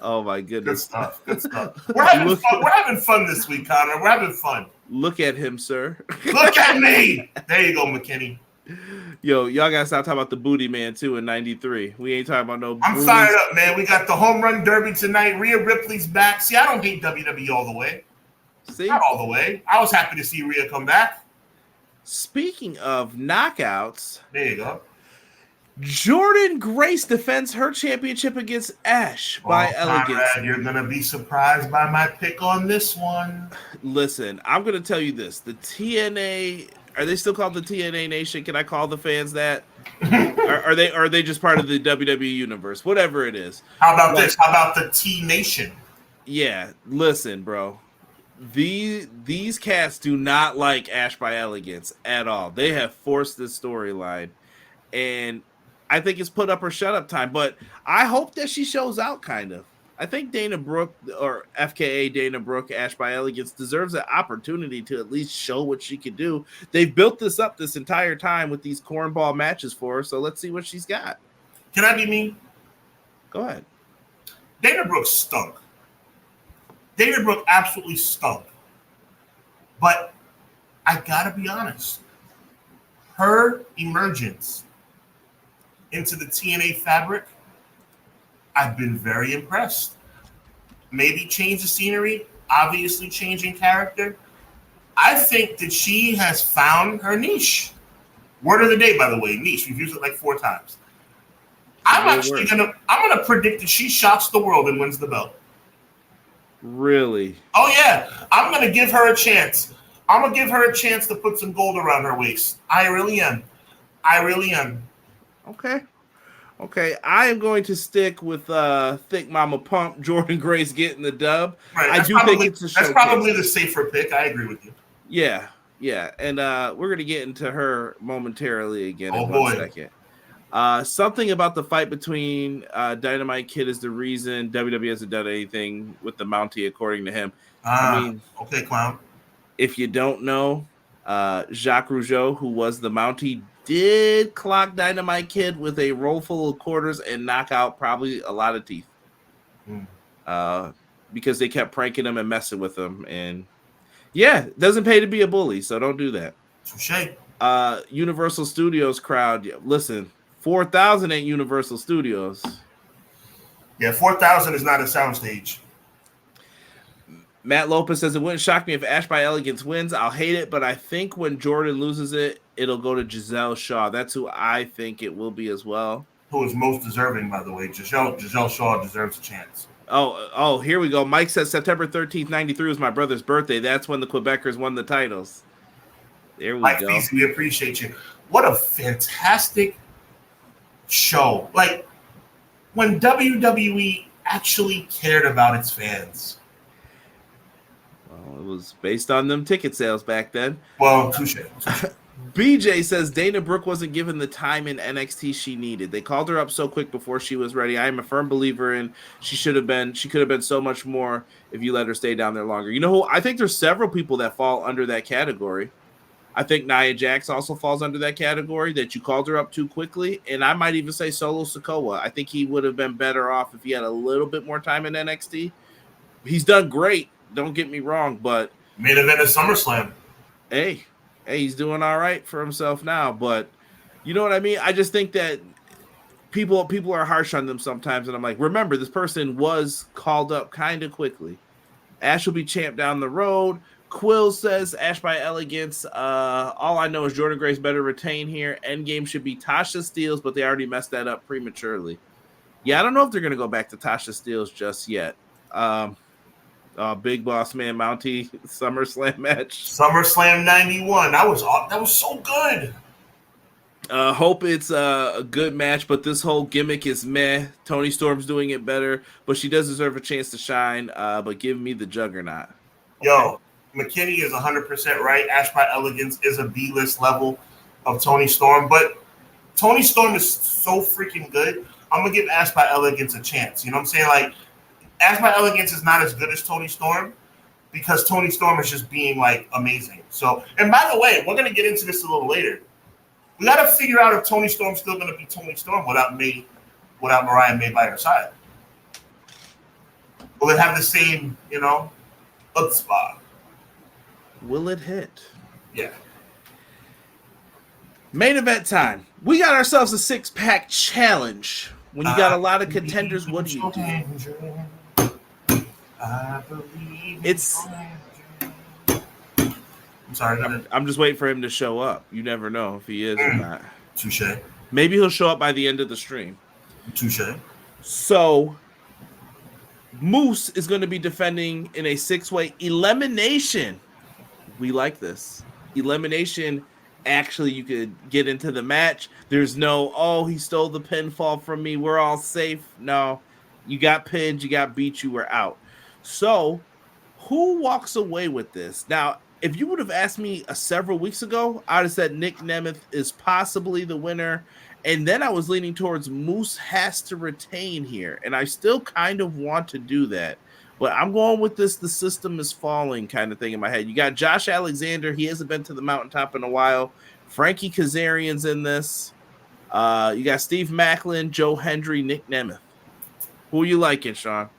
Oh my goodness. Good stuff. We're having fun this week, Connor. We're having fun. Look at him, sir. Look at me. There you go, McKinney. Yo, y'all gotta stop talking about the booty man too in '93. We ain't talking about no. I'm fired up, man. We got the home run derby tonight. Rhea Ripley's back. See, I don't hate WWE all the way. See, not all the way. I was happy to see Rhea come back. Speaking of knockouts, there you go. Jordan Grace defends her championship against Ash by Elegance. Conrad, you're gonna be surprised by my pick on this one. Listen, I'm gonna tell you this: the TNA. Are they still called the TNA Nation? Can I call the fans that? are they just part of the WWE universe? Whatever it is. How about this? How about the T Nation? Yeah, listen, bro. These cats do not like Ash by Elegance at all. They have forced this storyline, and I think it's put up or shut up time. But I hope that she shows out, kind of. I think Dana Brooke, or FKA Dana Brooke, Ash by Elegance, deserves an opportunity to at least show what she can do. They've built this up this entire time with these cornball matches for her, so let's see what she's got. Can I be mean? Go ahead. Dana Brooke stunk. Dana Brooke absolutely stunk. But I gotta be honest. Her emergence into the TNA fabric, I've been very impressed. Maybe change the scenery, obviously changing character. I think that she has found her niche. Word of the day, by the way, niche. We've used it like 4 times. I'm gonna predict that she shocks the world and wins the belt. Really? Oh yeah. I'm gonna give her a chance. I'm gonna give her a chance to put some gold around her waist. I really am. Okay, I am going to stick with Thick Mama Pump, Jordan Grace getting the dub. Right, I do think it's a showcase. That's probably the safer pick. I agree with you. Yeah. And we're going to get into her momentarily again in 1 second. Something about the fight between Dynamite Kid is the reason WWE hasn't done anything with the Mountie, according to him. Okay, clown. If you don't know, Jacques Rougeau, who was the Mountie, did clock Dynamite Kid with a roll full of quarters and knock out probably a lot of teeth. Because they kept pranking him and messing with him. And yeah, it doesn't pay to be a bully, so don't do that. Touché. Universal Studios crowd, listen, 4,000 ain't Universal Studios. Yeah, 4,000 is not a soundstage. Matt Lopez says, it wouldn't shock me if Ash by Elegance wins. I'll hate it, but I think when Jordan loses it, it'll go to Giselle Shaw. That's who I think it will be as well. Who is most deserving, by the way. Giselle Shaw deserves a chance. Oh, here we go. Mike says September 13th, 93 was my brother's birthday. That's when the Quebecers won the titles. There we go. Feezy, we appreciate you. What a fantastic show. Like, when WWE actually cared about its fans. Well, it was based on them ticket sales back then. Well, touche. BJ says Dana Brooke wasn't given the time in NXT she needed. They called her up so quick before she was ready. I am a firm believer in she could have been so much more if you let her stay down there longer. You know who? I think there's several people that fall under that category. I think Nia Jax also falls under that category, that you called her up too quickly. And I might even say Solo Sikoa. I think he would have been better off if he had a little bit more time in NXT. He's done great. Don't get me wrong, but main event of SummerSlam. Hey, he's doing all right for himself now, but you know what I mean? I just think that people are harsh on them sometimes, and I'm like, remember, this person was called up kind of quickly. Ash will be champ down the road. Quill says Ash by Elegance. All I know is Jordan Grace better retain here. Endgame should be Tasha Steelz, but they already messed that up prematurely. Yeah, I don't know if they're gonna go back to Tasha Steelz just yet. Big Boss Man Mountie SummerSlam match. SummerSlam 91. That was so good. Hope it's a good match, but this whole gimmick is meh. Toni Storm's doing it better, but she does deserve a chance to shine. But give me the Juggernaut. Yo, McKinney is 100% right. Ash by Elegance is a B-list level of Toni Storm, but Toni Storm is so freaking good. I'm going to give Ash by Elegance a chance. You know what I'm saying? Like, Ash by Elegance is not as good as Toni Storm because Toni Storm is just being, like, amazing. So, and by the way, we're going to get into this a little later. We got to figure out if Toni Storm's still going to be Toni Storm without Mariah May by her side. Will it have the same, chutzpah? Will it hit? Yeah. Main event time. We got ourselves a 6-pack challenge. When you got a lot of contenders, what do you do? It's. I'm sorry. I'm just waiting for him to show up. You never know if he is or not. Touche. Maybe he'll show up by the end of the stream. Touche. So, Moose is going to be defending in a 6-way elimination. We like this. Elimination, actually, you could get into the match. There's no, he stole the pinfall from me. We're all safe. No, you got pinned. You got beat. You were out. So, who walks away with this? Now, if you would have asked me several weeks ago, I would have said Nick Nemeth is possibly the winner. And then I was leaning towards Moose has to retain here. And I still kind of want to do that. But I'm going with this, the system is falling kind of thing in my head. You got Josh Alexander. He hasn't been to the mountaintop in a while. Frankie Kazarian's in this. You got Steve Macklin, Joe Hendry, Nick Nemeth. Who are you liking, Sean?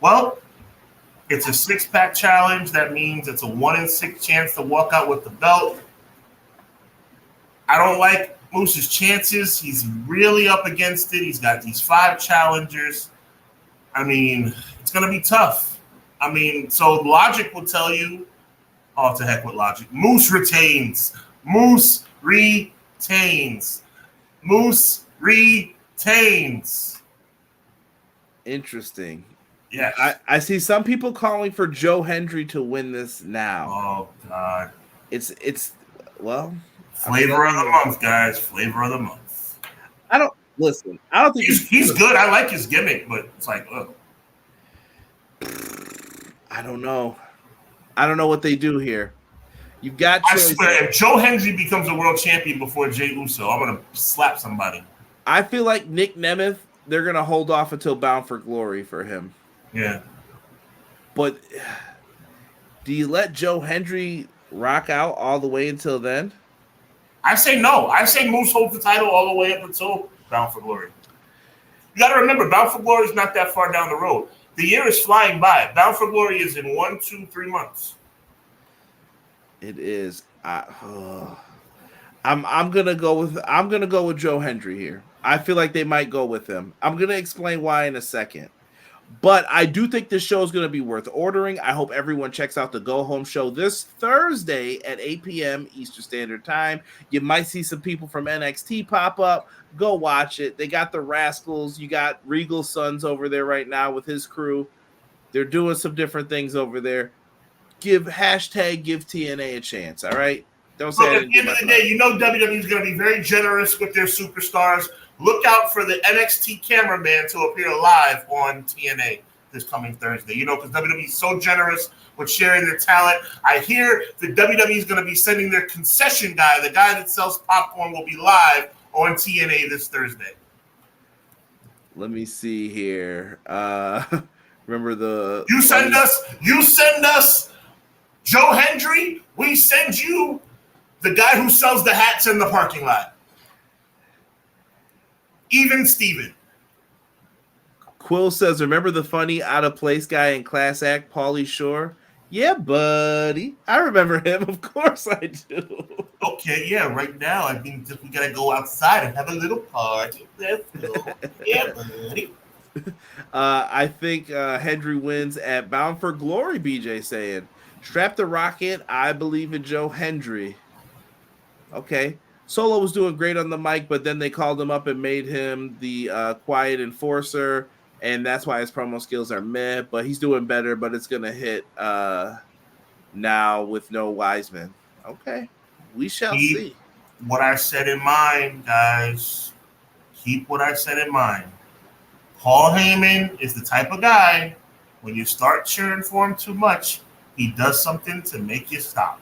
Well, it's a 6-pack challenge. That means it's a 1 in 6 chance to walk out with the belt. I don't like Moose's chances. He's really up against it. He's got these 5 challengers. I mean, it's going to be tough. I mean, so logic will tell you, to heck with logic. Moose retains. Moose retains. Moose retains. Interesting. Yeah. I see some people calling for Joe Hendry to win this now. Oh, God. It's Flavor of the month, guys. Flavor of the month. I don't think he's good. I like his gimmick, but it's like, ugh. I don't know what they do here. You've got choices. I swear, if Joe Hendry becomes a world champion before Jey Uso, I'm gonna slap somebody. I feel like Nick Nemeth, they're gonna hold off until Bound for Glory for him. Yeah. But do you let Joe Hendry rock out all the way until then? I say no. I say Moose holds the title all the way up until Bound for Glory. You got to remember, Bound for Glory is not that far down the road. The year is flying by. Bound for Glory is in 1, 2, 3 months. It is. I'm gonna go with Joe Hendry here. I feel like they might go with him. I'm gonna explain why in a second. But I do think this show is going to be worth ordering. I hope everyone checks out the Go Home show this Thursday at 8 p.m. Eastern Standard Time. You might see some people from NXT pop up. Go watch it. They got the Rascals. You got Regal Sons over there right now with his crew. They're doing some different things over there. Give TNA a chance, all right? Don't say at the end of the day, WWE is going to be very generous with their superstars. Look out for the NXT cameraman to appear live on TNA this coming Thursday. Because WWE is so generous with sharing their talent. I hear that WWE is going to be sending their concession guy, the guy that sells popcorn, will be live on TNA this Thursday. Let me see here. Remember You send us Joe Hendry. We send you the guy who sells the hats in the parking lot. Even Steven. Quill says, remember the funny out-of-place guy in Class Act, Paulie Shore? Yeah, buddy. I remember him. Of course I do. Okay, yeah, right now, I mean, we got to go outside and have a little party. Let's go. Yeah, buddy. I think Hendry wins at Bound for Glory, BJ saying. Strap the Rocket, I believe in Joe Hendry. Okay. Solo was doing great on the mic, but then they called him up and made him the quiet enforcer, and that's why his promo skills are meh, but he's doing better, but it's going to hit now with no Wiseman. Okay. We shall see. What I said in mind, guys. Keep what I said in mind. Paul Heyman is the type of guy, when you start cheering for him too much, he does something to make you stop.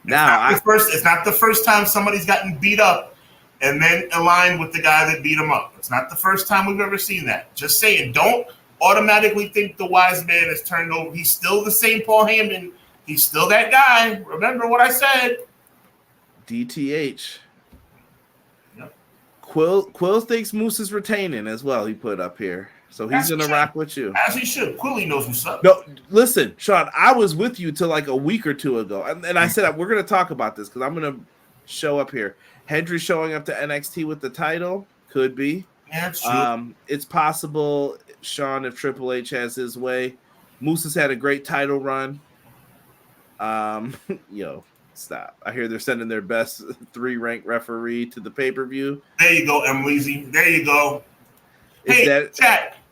Now, it's not the first time somebody's gotten beat up and then aligned with the guy that beat him up. It's not the first time we've ever seen that. Just saying, don't automatically think the wise man has turned over. He's still the same Paul Heyman. He's still that guy. Remember what I said. DTH. Yep. Quill thinks Moose is retaining as well, he put up here. So he's going to rock with you. As he should. Quilly knows what's up. No, listen, Sean, I was with you till like a week or two ago. And I said, we're going to talk about this because I'm going to show up here. Hendry showing up to NXT with the title. Could be. Yeah, it's true. It's possible, Sean, if Triple H has his way. Moose has had a great title run. Stop. I hear they're sending their best 3-ranked referee to the pay-per-view. There you go, Emily. There you go.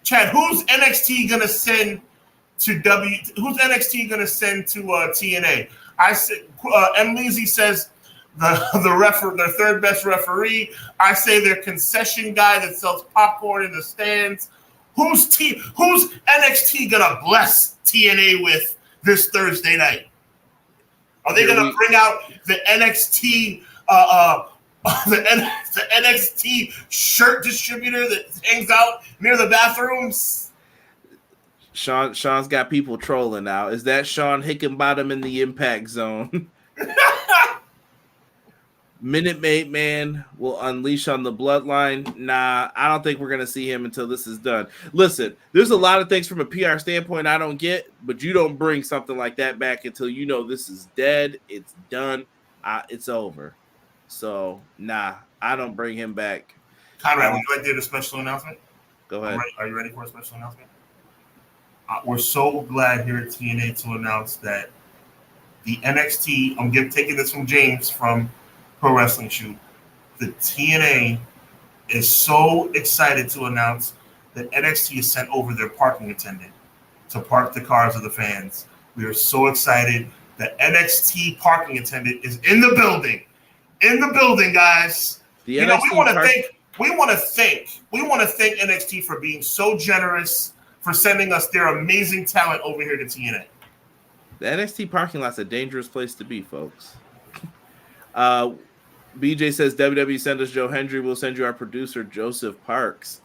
Chad, who's NXT gonna send to Who's NXT gonna send to TNA? I said Emily says their third best referee. I say their concession guy that sells popcorn in the stands. Who's NXT gonna bless TNA with this Thursday night? Are they gonna bring out the NXT the NXT shirt distributor that hangs out near the bathrooms? Sean's got people trolling now. Is that Sean Hickenbottom in the Impact Zone? Minute Maid Man will unleash on the Bloodline. Nah, I don't think we're going to see him until this is done. Listen, there's a lot of things from a PR standpoint I don't get, but you don't bring something like that back until you know this is dead, it's done, it's over. So, nah, I don't bring him back. Conrad, would you like to do a special announcement? Go ahead. Are you ready for a special announcement? We're so glad here at TNA to announce that the NXT, I'm taking this from James from Pro Wrestling Shoot. The TNA is so excited to announce that NXT has sent over their parking attendant to park the cars of the fans. We are so excited that NXT parking attendant is in the building. In the building, guys. We want to thank NXT for being so generous, for sending us their amazing talent over here to TNA. The NXT parking lot's a dangerous place to be, folks. BJ says WWE send us Joe Hendry. We'll send you our producer Joseph Parks.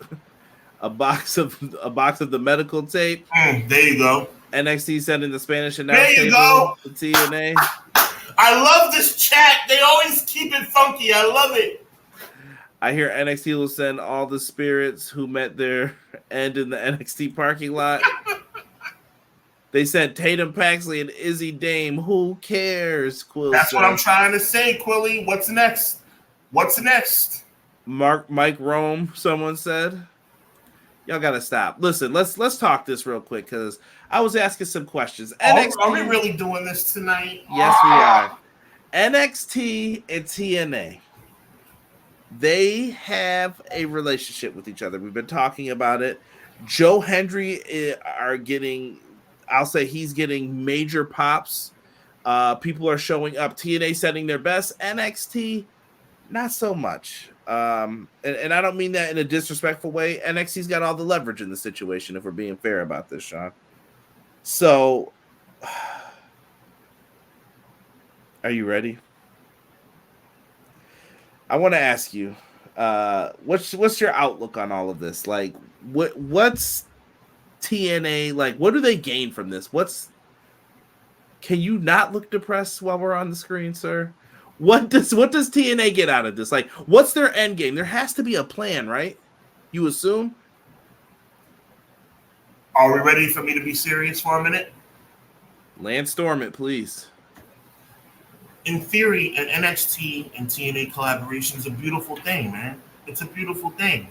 a box of the medical tape. There you go. NXT sending the Spanish announce table go. To TNA. I love this chat. They always keep it funky. I love it. I hear NXT will send all the spirits who met their end in the NXT parking lot. They sent Tatum Paxley and Izzy Dame. Who cares, Quill? That's what I'm trying to say, Quilly. What's next? Mike Rome, someone said. Y'all gotta stop. Listen, let's talk this real quick because I was asking some questions. NXT, are we really doing this tonight? Yes, we are. NXT and TNA. They have a relationship with each other. We've been talking about it. Joe Hendry are getting, I'll say he's getting major pops. People are showing up. TNA setting their best. NXT, not so much. And I don't mean that in a disrespectful way. NXT's got all the leverage in the situation, if we're being fair about this, Sean. So, are you ready? I want to ask you, what's your outlook on all of this? Like, what's TNA like? What do they gain from this? Can you not look depressed while we're on the screen, sir? What does TNA get out of this? Like, what's their end game? There has to be a plan, right? You assume? Are we ready for me to be serious for a minute? Landstorm it, please. In theory, an NXT and TNA collaboration is a beautiful thing, man. It's a beautiful thing.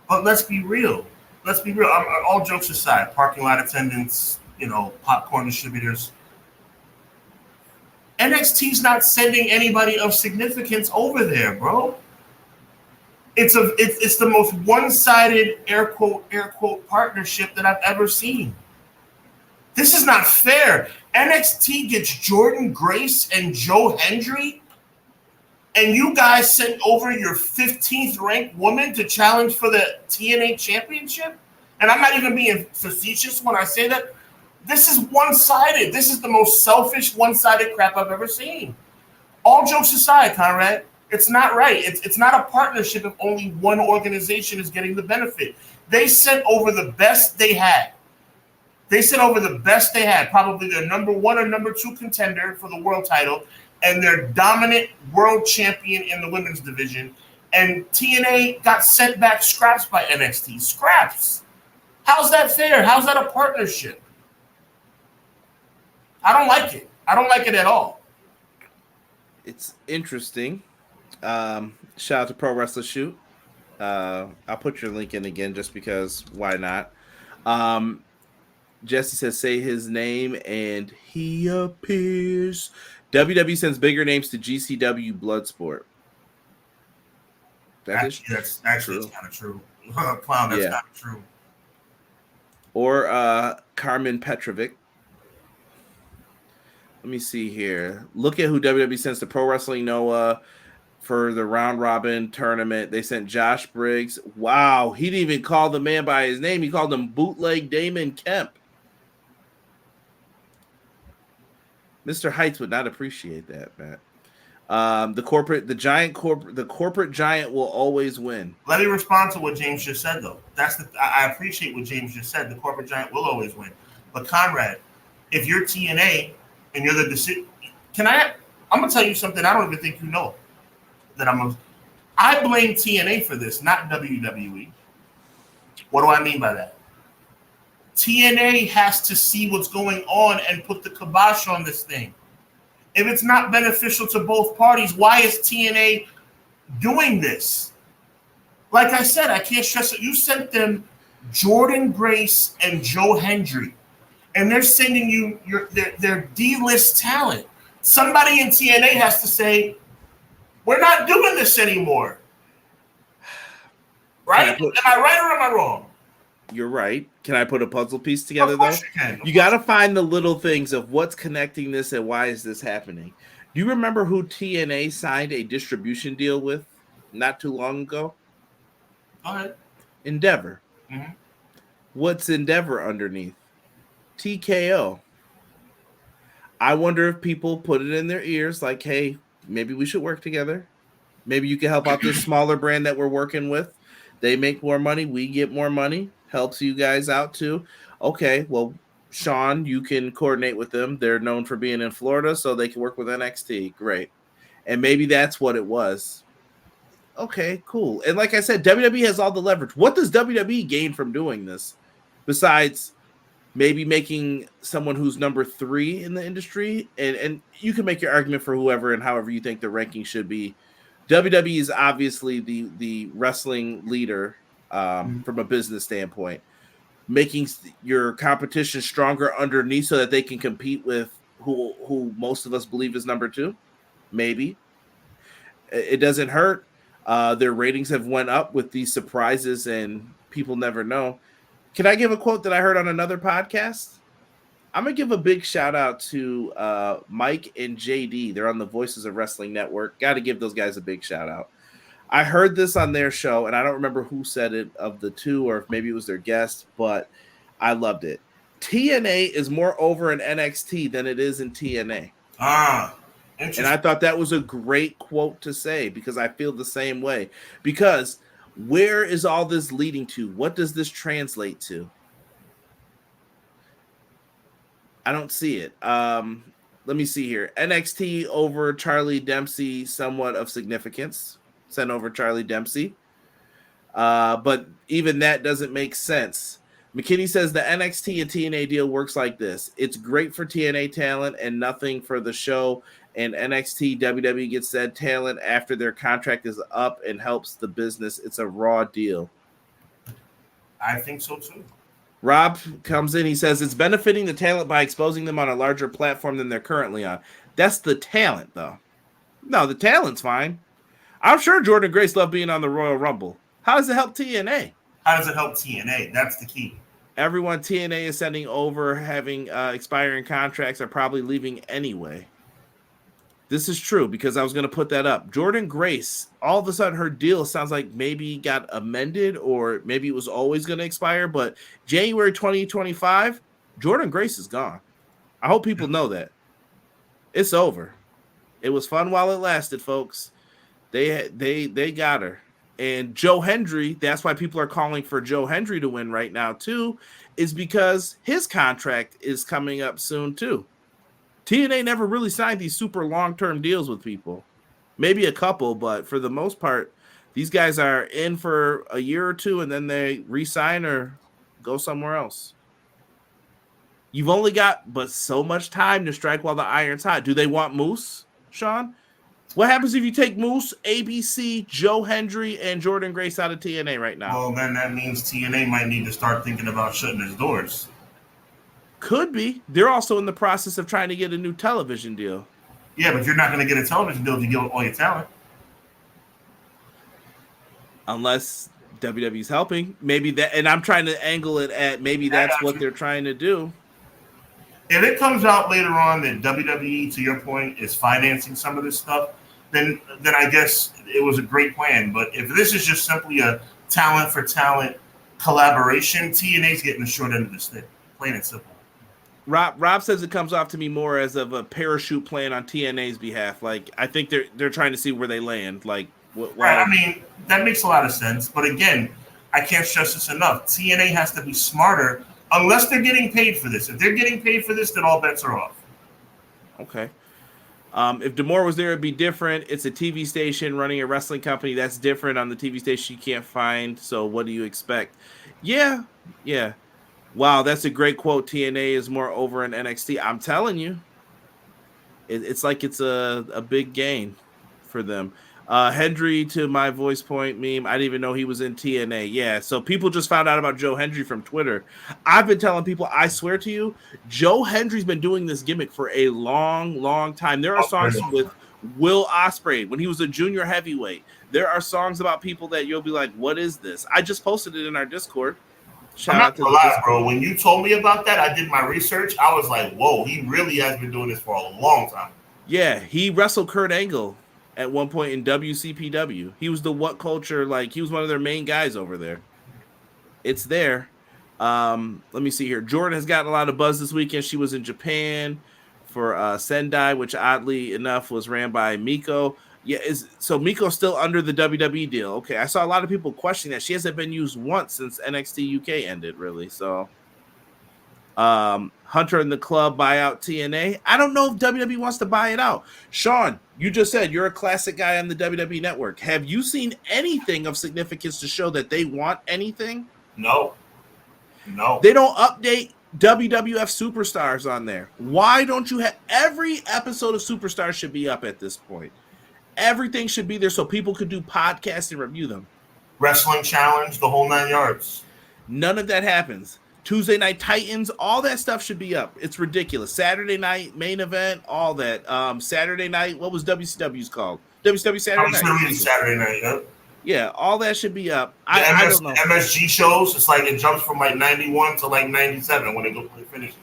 But let's be real. let's be real. All jokes aside, parking lot attendants, popcorn distributors. NXT's not sending anybody of significance over there, bro. It's the most one-sided air quote partnership that I've ever seen. This is not fair. NXT gets Jordan Grace and Joe Hendry, and you guys sent over your 15th ranked woman to challenge for the TNA championship? And I'm not even being facetious when I say that. This is one-sided. This is the most selfish, one-sided crap I've ever seen. All jokes aside, Conrad, it's not right. It's not a partnership if only one organization is getting the benefit. They sent over the best they had. Probably their number 1 or number 2 contender for the world title, and their dominant world champion in the women's division. And TNA got sent back scraps by NXT. Scraps. How's that fair? How's that a partnership? I don't like it. I don't like it at all. It's interesting. Shout out to Pro Wrestler Shoot. I'll put your link in again just because why not? Jesse says, say his name and he appears. WWE sends bigger names to GCW Bloodsport. That's actually kind of true. Clown, that's kind of true. Or Carmen Petrovic. Let me see here. Look at who WWE sends to Pro Wrestling Noah for the round robin tournament. They sent Josh Briggs. Wow, he didn't even call the man by his name. He called him Bootleg Damon Kemp. Mr. Heights would not appreciate that, Matt. The corporate giant will always win. Let me respond to what James just said, though. I appreciate what James just said. The corporate giant will always win. But Conrad, if you're TNA and you're the decision, I'm gonna tell you something. I don't even think you know that I blame TNA for this, not WWE. What do I mean by that? TNA has to see what's going on and put the kibosh on this thing. If it's not beneficial to both parties, why is TNA doing this? Like I said, I can't stress it. You sent them Jordan Grace and Joe Hendry, and they're sending you their D-list talent. Somebody in TNA has to say, we're not doing this anymore. Right? Am I right or am I wrong? You're right. Can I put a puzzle piece together, though? You got to find the little things of what's connecting this and why is this happening. Do you remember who TNA signed a distribution deal with not too long ago? Go ahead. Endeavor. Mm-hmm. What's Endeavor underneath? TKO. I wonder if people put it in their ears like, hey, maybe we should work together. Maybe you can help out this smaller brand that we're working with. They make more money. We get more money. Helps you guys out too. Okay, well, Sean, you can coordinate with them. They're known for being in Florida, so they can work with NXT. Great. And maybe that's what it was. Okay, cool. And like I said, WWE has all the leverage. What does WWE gain from doing this? Besides maybe making someone who's number 3 in the industry, and you can make your argument for whoever and however you think the ranking should be. WWE is obviously the wrestling leader from a business standpoint, making your competition stronger underneath so that they can compete with who most of us believe is number 2. Maybe it doesn't hurt. Their ratings have went up with these surprises, and people never know. Can I give a quote that I heard on another podcast? I'm going to give a big shout out to Mike and JD. They're on the Voices of Wrestling Network. Got to give those guys a big shout out. I heard this on their show, and I don't remember who said it of the two or if maybe it was their guest, but I loved it. TNA is more over in NXT than it is in TNA. And I thought that was a great quote to say because I feel the same way. Because where is all this leading to? What does this translate to? I don't see it. Let me see here. NXT over Charlie Dempsey, somewhat of significance. Sent over Charlie Dempsey. But even that doesn't make sense. McKinney says the NXT and TNA deal works like this. It's great for TNA talent and nothing for the show. And NXT, WWE gets that talent after their contract is up and helps the business. It's a raw deal. I think so too. Rob comes in. He says it's benefiting the talent by exposing them on a larger platform than they're currently on. That's the talent, though. No, the talent's fine. I'm sure Jordan Grace loved being on the Royal Rumble. How does it help TNA? How does it help TNA? That's the key. Everyone TNA is sending over having expiring contracts are probably leaving anyway. This is true because I was going to put that up. Jordan Grace, all of a sudden her deal sounds like maybe got amended or maybe it was always going to expire. But January 2025, Jordan Grace is gone. I hope people know that. It's over. It was fun while it lasted, folks. They got her. And Joe Hendry, that's why people are calling for Joe Hendry to win right now too, is because his contract is coming up soon too. TNA never really signed these super long-term deals with people. Maybe a couple, but for the most part, these guys are in for a year or two and then they re-sign or go somewhere else. You've only got but so much time to strike while the iron's hot. Do they want Moose, Sean? What happens if you take Moose, ABC, Joe Hendry, and Jordan Grace out of TNA right now? Well, then that means TNA might need to start thinking about shutting its doors. Could be. They're also in the process of trying to get a new television deal. Yeah, but you're not going to get a television deal if you give up all your talent. Unless WWE's helping. Maybe that, and I'm trying to angle it at maybe that's what they're trying to do. If it comes out later on that WWE, to your point, is financing some of this stuff, then I guess it was a great plan. But if this is just simply a talent for talent collaboration, TNA's getting the short end of the stick. Plain and simple. Rob says it comes off to me more as of a parachute plan on TNA's behalf. Like I think they're trying to see where they land. Like right. I mean, that makes a lot of sense. But again, I can't stress this enough. TNA has to be smarter unless they're getting paid for this. If they're getting paid for this, then all bets are off. Okay. If D'Amore was there, it'd be different. It's a TV station running a wrestling company. That's different. On the TV station, you can't find. So what do you expect? Yeah. Wow, that's a great quote. TNA is more over in NXT. I'm telling you, it's like it's a big gain for them. Hendry to my voice point meme. I didn't even know he was in TNA. Yeah, so people just found out about Joe Hendry from Twitter. I've been telling people, I swear to you, Joe Hendry's been doing this gimmick for a long, long time. There are songs with Will Ospreay when he was a junior heavyweight. There are songs about people that you'll be like, what is this? I just posted it in our Discord. I'm not gonna lie, bro. When you told me about that, I did my research. I was like, whoa, he really has been doing this for a long time. Yeah, he wrestled Kurt Angle at one point in WCPW. He was the What Culture, like he was one of their main guys over there. It's there. Let me see here. Jordan has gotten a lot of buzz this weekend. She was in Japan for Sendai, which oddly enough was ran by Miko. Yeah, so Miko's still under the WWE deal. Okay, I saw a lot of people questioning that. She hasn't been used once since NXT UK ended, really. So Hunter and the Club buy out TNA. I don't know if WWE wants to buy it out. Sean, you just said you're a classic guy on the WWE network. Have you seen anything of significance to show that they want anything? No. They don't update WWF Superstars on there. Why don't you have every episode of Superstars should be up at this point? Everything should be there so people could do podcasts and review them. Wrestling Challenge, the whole 9 yards. None of that happens. Tuesday Night Titans, all that stuff should be up. It's ridiculous. Saturday night, main event, all that. Saturday night, what was WCW's called? WCW Saturday Night. Saturday night, yeah. Yeah, all that should be up. I don't know. MSG shows, it's like it jumps from like 91 to like 97 when it finishes.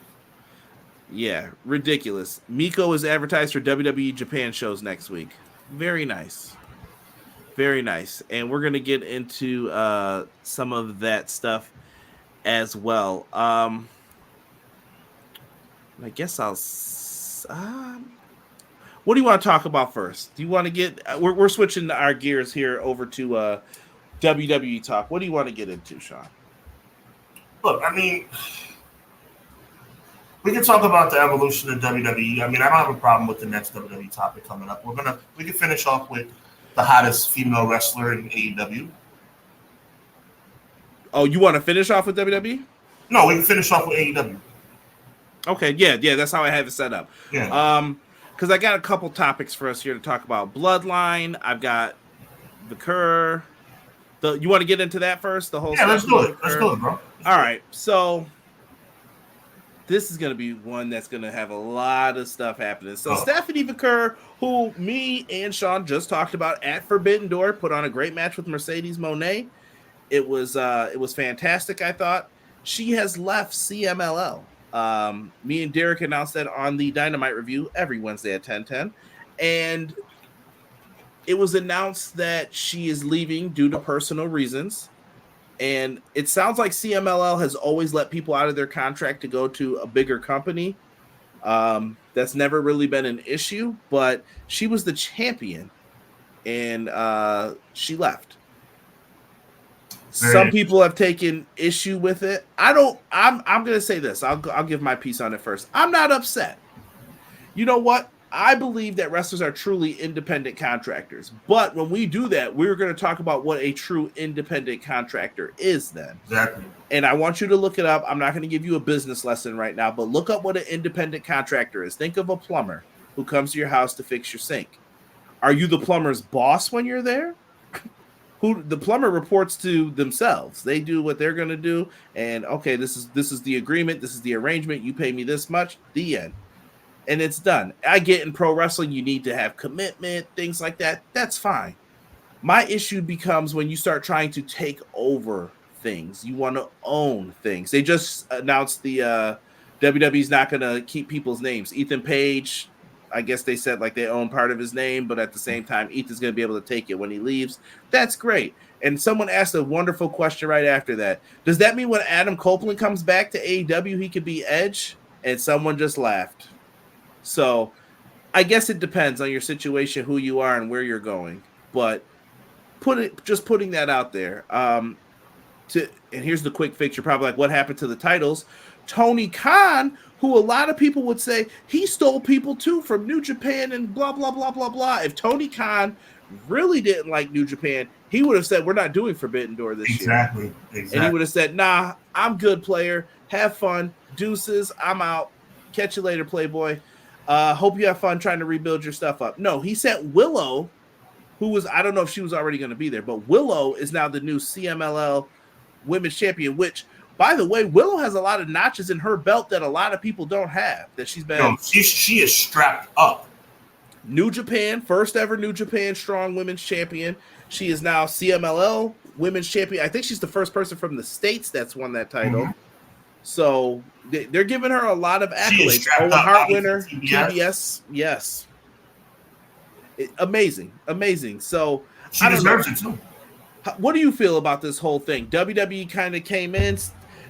Yeah, ridiculous. Miko is advertised for WWE Japan shows next week. Very nice. Very nice. And we're going to get into some of that stuff as well. I guess I'll... what do you want to talk about first? Do you want to get... We're switching our gears here over to WWE talk. What do you want to get into, Sean? Look, I mean... We can talk about the evolution of WWE. I mean, I don't have a problem with the next WWE topic coming up. We can finish off with the hottest female wrestler in AEW. Oh, you want to finish off with WWE? No, we can finish off with AEW. Okay, yeah, that's how I have it set up. Yeah. Because I got a couple topics for us here to talk about. Bloodline. I've got the Kerr, You want to get into that first? The whole let's do it. Let's do it, bro. All right, so this is going to be one that's going to have a lot of stuff happening. So Stephanie McCurr, who me and Sean just talked about at Forbidden Door, put on a great match with Mercedes Moné. It was fantastic, I thought. She has left CMLL. Me and Derek announced that on the Dynamite review every Wednesday at 10:10, and it was announced that she is leaving due to personal reasons. And it sounds like CMLL has always let people out of their contract to go to a bigger company. That's never really been an issue, but she was the champion, and she left. Some people have taken issue with it. I'm going to say this. I'll give my piece on it first. I'm not upset. You know what? I believe that wrestlers are truly independent contractors. But when we do that, we're going to talk about what a true independent contractor is then. Exactly. And I want you to look it up. I'm not going to give you a business lesson right now, but look up what an independent contractor is. Think of a plumber who comes to your house to fix your sink. Are you the plumber's boss when you're there? The plumber reports to themselves. They do what they're going to do. And okay, this is the agreement. This is the arrangement. You pay me this much. The end. And it's done. I get in pro wrestling, you need to have commitment, things like that. That's fine. My issue becomes when you start trying to take over things. You want to own things. They just announced the WWE's not going to keep people's names. Ethan Page, I guess they said like they own part of his name, but at the same time, Ethan's going to be able to take it when he leaves. That's great. And someone asked a wonderful question right after that. Does that mean when Adam Copeland comes back to AEW, he could be Edge? And someone just laughed. So I guess it depends on your situation, who you are and where you're going, but putting that out there. And here's the quick fix. You're probably like, what happened to the titles? Tony Khan, who a lot of people would say he stole people too from New Japan and blah, blah, blah, blah, blah. If Tony Khan really didn't like New Japan, he would have said, we're not doing Forbidden Door this year. Exactly. And he would have said, nah, I'm good player. Have fun. Deuces. I'm out. Catch you later, Playboy. Hope you have fun trying to rebuild your stuff up. No, he sent Willow, who was, I don't know if she was already going to be there, but Willow is now the new CMLL Women's Champion, which, by the way, Willow has a lot of notches in her belt that a lot of people don't have, that she's been. No, she is strapped up. New Japan, first ever New Japan Strong Women's Champion. She is now CMLL Women's Champion. I think she's the first person from the States that's won that title. Mm-hmm. So they're giving her a lot of accolades. Owen Hart winner, TBS. Yes. Amazing. So she deserves it too. What do you feel about this whole thing? WWE kind of came in.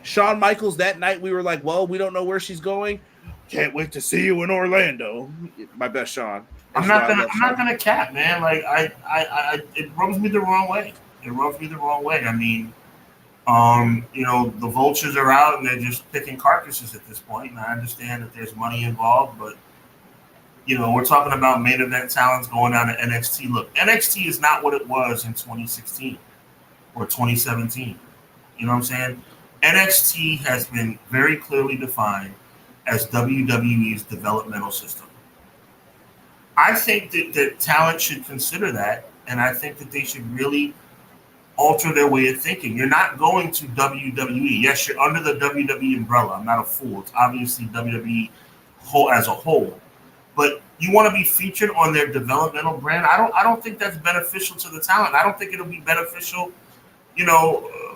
Shawn Michaels, that night we were like, well, we don't know where she's going. Can't wait to see you in Orlando. My best, Sean. I'm not gonna cap, man. Like it rubs me the wrong way. I mean, the vultures are out and they're just picking carcasses at this point. And I understand that there's money involved, but we're talking about main event talents going down to NXT. Look, NXT is not what it was in 2016 or 2017. You know what I'm saying? NXT has been very clearly defined as WWE's developmental system. I think that talent should consider that, and I think that they should really alter their way of thinking. You're not going to WWE. Yes, you're under the WWE umbrella. I'm not a fool. It's obviously WWE as a whole. But you want to be featured on their developmental brand. I don't think that's beneficial to the talent. I don't think it'll be beneficial,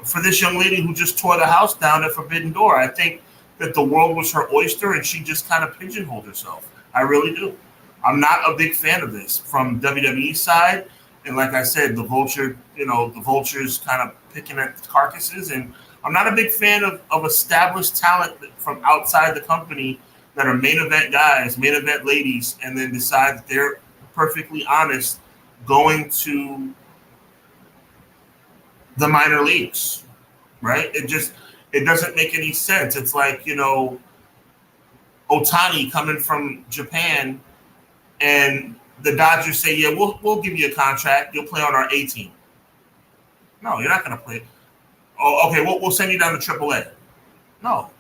for this young lady who just tore the house down at Forbidden Door. I think that the world was her oyster and she just kind of pigeonholed herself. I really do. I'm not a big fan of this from WWE's side. And like I said, the vultures kind of picking at carcasses. And I'm not a big fan of established talent from outside the company that are main event guys, main event ladies, and then decide that they're perfectly honest going to the minor leagues, right? It doesn't make any sense. It's like, Otani coming from Japan and the Dodgers say, yeah, we'll give you a contract. You'll play on our A team. No, you're not going to play. Oh, okay, we'll send you down to AAA. No,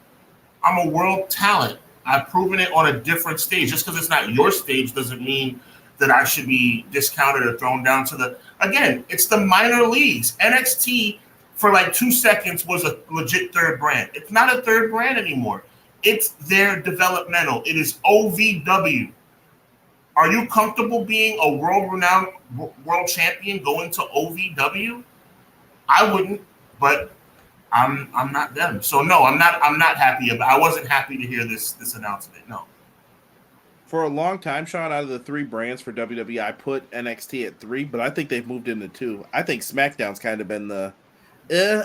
I'm a world talent. I've proven it on a different stage. Just because it's not your stage doesn't mean that I should be discounted or thrown down to the. Again, it's the minor leagues. NXT for like 2 seconds was a legit third brand. It's not a third brand anymore. It's their developmental. It is OVW. Are you comfortable being a world-renowned world champion going to OVW? I wouldn't, but I'm not them. So no, I'm not happy about. I wasn't happy to hear this announcement. No. For a long time, Sean, out of the 3 brands for WWE, I put NXT at 3, but I think they've moved into 2. I think SmackDown's kind of been the.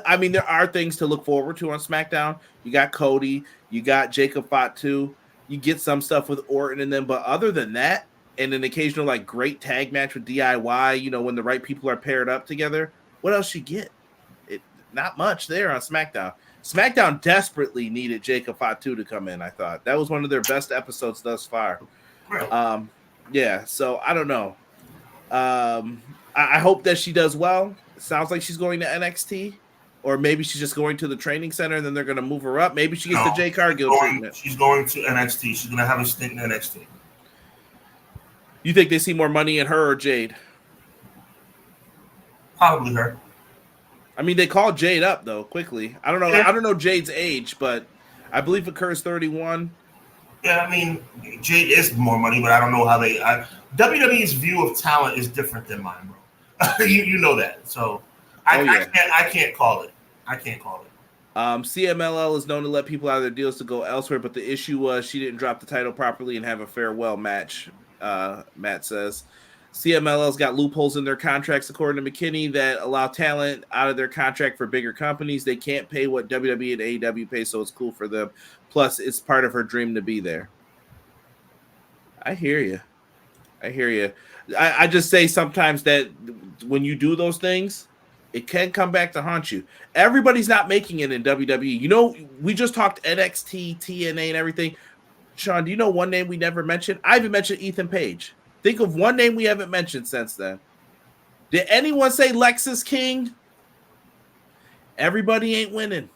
I mean, there are things to look forward to on SmackDown. You got Cody, you got Jacob Fatu, you get some stuff with Orton and them, but other than that, and an occasional like great tag match with DIY, when the right people are paired up together, what else you get? Not much there on SmackDown. SmackDown desperately needed Jacob Fatu to come in, I thought. That was one of their best episodes thus far. Yeah, so I don't know. I hope that she does well. It sounds like she's going to NXT, or maybe she's just going to the training center and then they're going to move her up. Maybe she gets the Jay Cargill treatment. She's going to NXT. She's going to have a stint in NXT. You think they see more money in her or Jade? Probably her. I mean, they called Jade up though quickly. I don't know. Yeah. I don't know Jade's age, but I believe Occur's 31. Yeah, I mean, Jade is more money, but I don't know how they. WWE's view of talent is different than mine, bro. you know that, so I can't call it. I can't call it. CMLL is known to let people out of their deals to go elsewhere, but the issue was she didn't drop the title properly and have a farewell match. Matt says. CMLL's got loopholes in their contracts, according to McKinney, that allow talent out of their contract for bigger companies. They can't pay what WWE and AEW pay, so it's cool for them. Plus, it's part of her dream to be there. I hear you. I just say sometimes that when you do those things, it can come back to haunt you. Everybody's not making it in WWE. We just talked NXT, TNA, and everything. Sean, do you know one name we never mentioned? I haven't mentioned Ethan Page. Think of one name we haven't mentioned since then. Did anyone say Lexus King? Everybody ain't winning.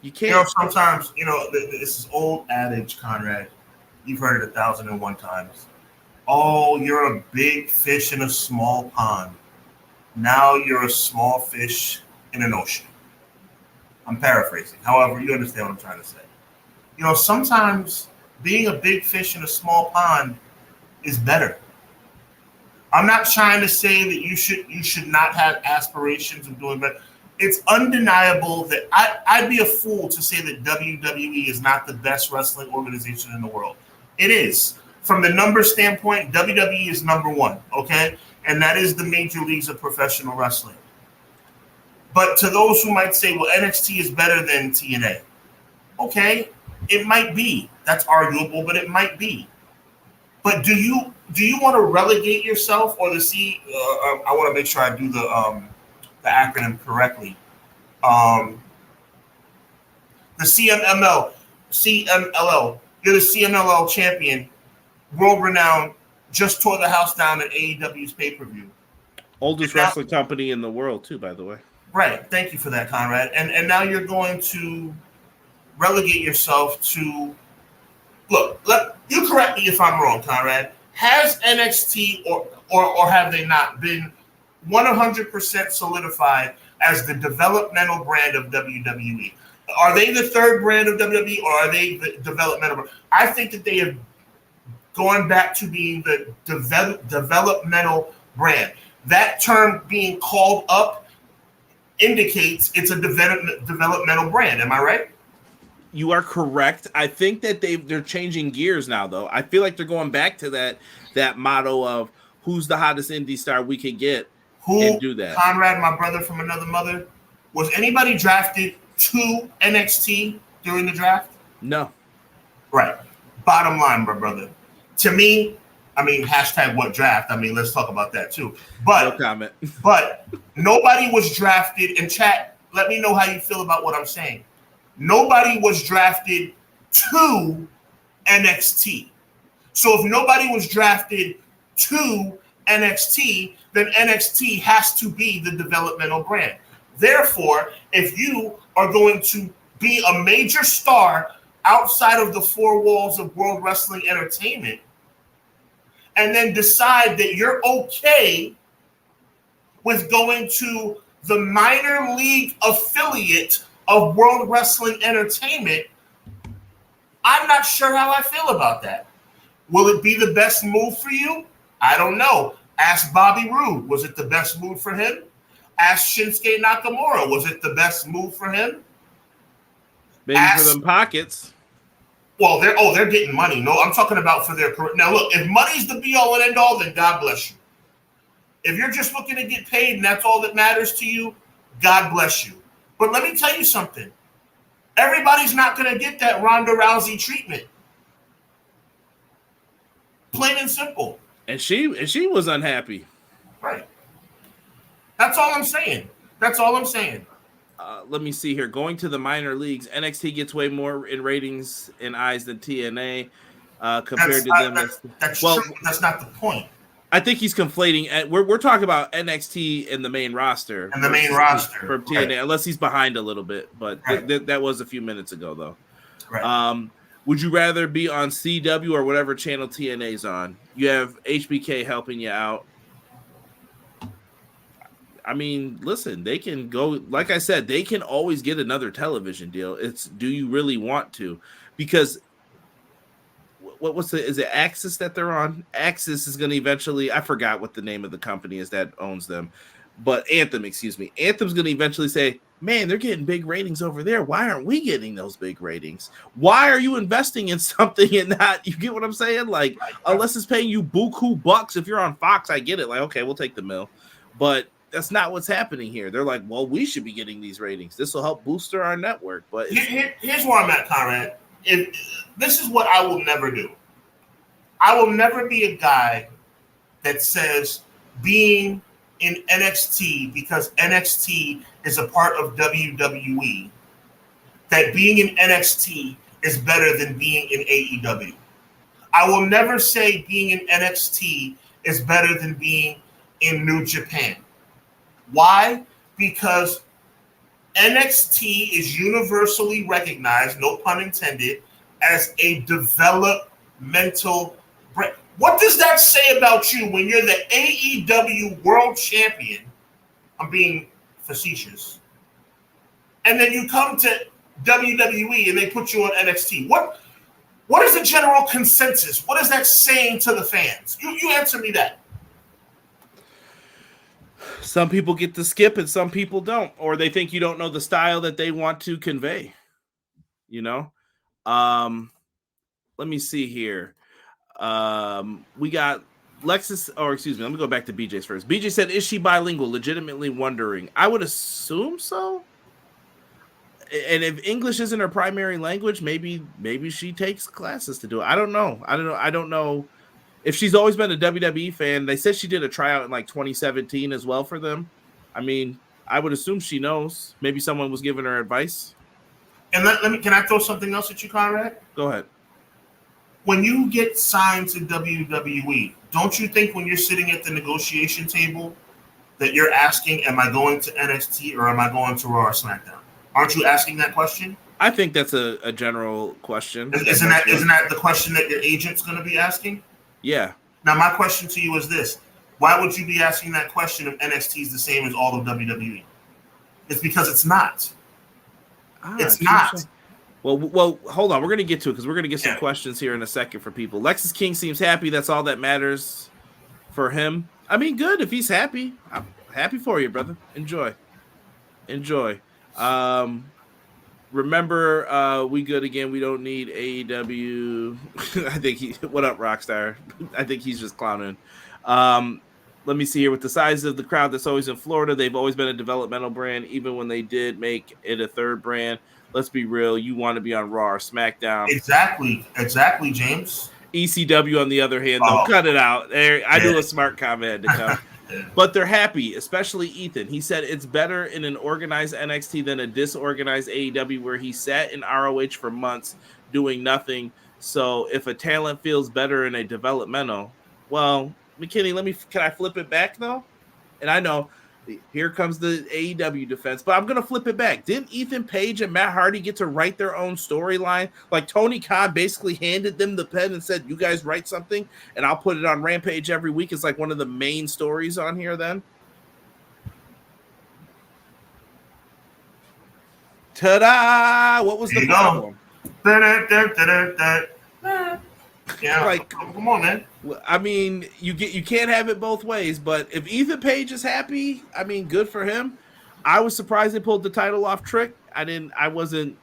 You can't. Sometimes, this is old adage, Conrad. You've heard it 1,001 times. Oh, you're a big fish in a small pond. Now you're a small fish in an ocean. I'm paraphrasing. However, you understand what I'm trying to say. Sometimes being a big fish in a small pond is better. I'm not trying to say that you should not have aspirations of doing better. It's undeniable that I'd be a fool to say that WWE is not the best wrestling organization in the world. It is. From the numbers standpoint, WWE is number 1, okay? And that is the major leagues of professional wrestling. But to those who might say, well, NXT is better than TNA. Okay, it might be. That's arguable, but it might be. But do you want to relegate yourself or I want to make sure I do the acronym correctly. The CMLL. You're the CMLL champion, world renowned, just tore the house down at AEW's pay-per-view. Oldest wrestling company in the world, too, by the way. Right. Thank you for that, Conrad. And now you're going to relegate yourself to you correct me if I'm wrong, Conrad. Has NXT or have they not been 100% solidified as the developmental brand of WWE? Are they the third brand of WWE or are they the developmental brand? I think that they have gone back to being the developmental brand. That term being called up indicates it's a developmental brand. Am I right? You are correct. I think that they're changing gears now, though. I feel like they're going back to that motto of who's the hottest indie star we can get and do that. Conrad, my brother from another mother, was anybody drafted to NXT during the draft? No. Right. Bottom line, my brother. To me, hashtag what draft? Let's talk about that too. But no comment. But nobody was drafted. And chat, let me know how you feel about what I'm saying. Nobody was drafted to NXT. So if nobody was drafted to NXT, then NXT has to be the developmental brand. Therefore, if you are going to be a major star outside of the 4 walls of World Wrestling Entertainment, and then decide that you're okay with going to the minor league affiliate of World Wrestling Entertainment, I'm not sure how I feel about that. Will it be the best move for you? I don't know. Ask Bobby Roode. Was it the best move for him? Ask Shinsuke Nakamura. Was it the best move for him? Maybe for them pockets. Well, they're getting money. No, I'm talking about for their career. Now, look, if money's the be-all and end-all, then God bless you. If you're just looking to get paid and that's all that matters to you, God bless you. But let me tell you something. Everybody's not going to get that Ronda Rousey treatment. Plain and simple. And she was unhappy. Right. That's all I'm saying. Let me see here. Going to the minor leagues, NXT gets way more in ratings and eyes than TNA compared to them. That's true. That's not the point. I think he's conflating. We're talking about NXT in the main roster. And the main roster. From TNA, right. Unless he's behind a little bit. But right. That was a few minutes ago, though. Right. Would you rather be on CW or whatever channel TNA's on? You have HBK helping you out. I mean, listen, they can go, like I said, they can always get another television deal. It's, do you really want to? Because is it Axis that they're on? Axis is going to eventually, I forgot what the name of the company is that owns them, but Anthem, excuse me. Anthem's going to eventually say, man, they're getting big ratings over there. Why aren't we getting those big ratings? Why are you investing in something and not, you get what I'm saying? Like, unless it's paying you buku bucks, if you're on Fox, I get it. Like, okay, we'll take the mill. But that's not what's happening here. They're like, well, we should be getting these ratings. This will help booster our network. But here's where I'm at, Conrad. This is what I will never do. I will never be a guy that says being in NXT because NXT is a part of WWE, that being in NXT is better than being in AEW. I will never say being in NXT is better than being in New Japan. Why? Because NXT is universally recognized, no pun intended, as a developmental brand. What does that say about you when you're the AEW World Champion? I'm being facetious. And then you come to WWE and they put you on NXT. What is the general consensus? What is that saying to the fans? You answer me that. Some people get to skip and some people don't, or they think you don't know the style that they want to convey. You know, let me see here. We got Lexus, or excuse me, let me go back to BJ's first. BJ said, is she bilingual? Legitimately wondering. I would assume so. And if English isn't her primary language, maybe she takes classes to do it. I don't know. If she's always been a WWE fan, they said she did a tryout in like 2017 as well for them. I mean, I would assume she knows. Maybe someone was giving her advice. And can I throw something else at you, Conrad? Go ahead. When you get signed to WWE, don't you think when you're sitting at the negotiation table that you're asking, am I going to NXT or am I going to Raw or SmackDown? Aren't you asking that question? I think that's a general question. Isn't that the question that your agent's going to be asking? Yeah. Now, my question to you is this. Why would you be asking that question if NXT is the same as all of WWE? It's because it's not. It's not. Well, hold on. We're going to get to it because we're going to get some questions here in a second for people. Lexus King seems happy. That's all that matters for him. I mean, good. If he's happy, I'm happy for you, brother. Enjoy. Remember, we good again. We don't need AEW. I think what up, Rockstar? I think he's just clowning. Let me see here. With the size of the crowd that's always in Florida, they've always been a developmental brand, even when they did make it a third brand. Let's be real. You want to be on Raw or SmackDown. Exactly, James. ECW, on the other hand, though, cut it out. There, I knew a smart comment to come. But they're happy, especially Ethan. He said it's better in an organized NXT than a disorganized AEW where he sat in ROH for months doing nothing. So if a talent feels better in a developmental, well, McKinney, can I flip it back though? And I know here comes the AEW defense, but I'm going to flip it back. Didn't Ethan Page and Matt Hardy get to write their own storyline? Like Tony Khan basically handed them the pen and said, you guys write something and I'll put it on Rampage every week. It's like one of the main stories on here then. Ta-da! What was the problem? Yeah, Like, come on, man. I mean, you can't have it both ways. But if Ethan Page is happy, I mean, good for him. I was surprised they pulled the title off Trick. I wasn't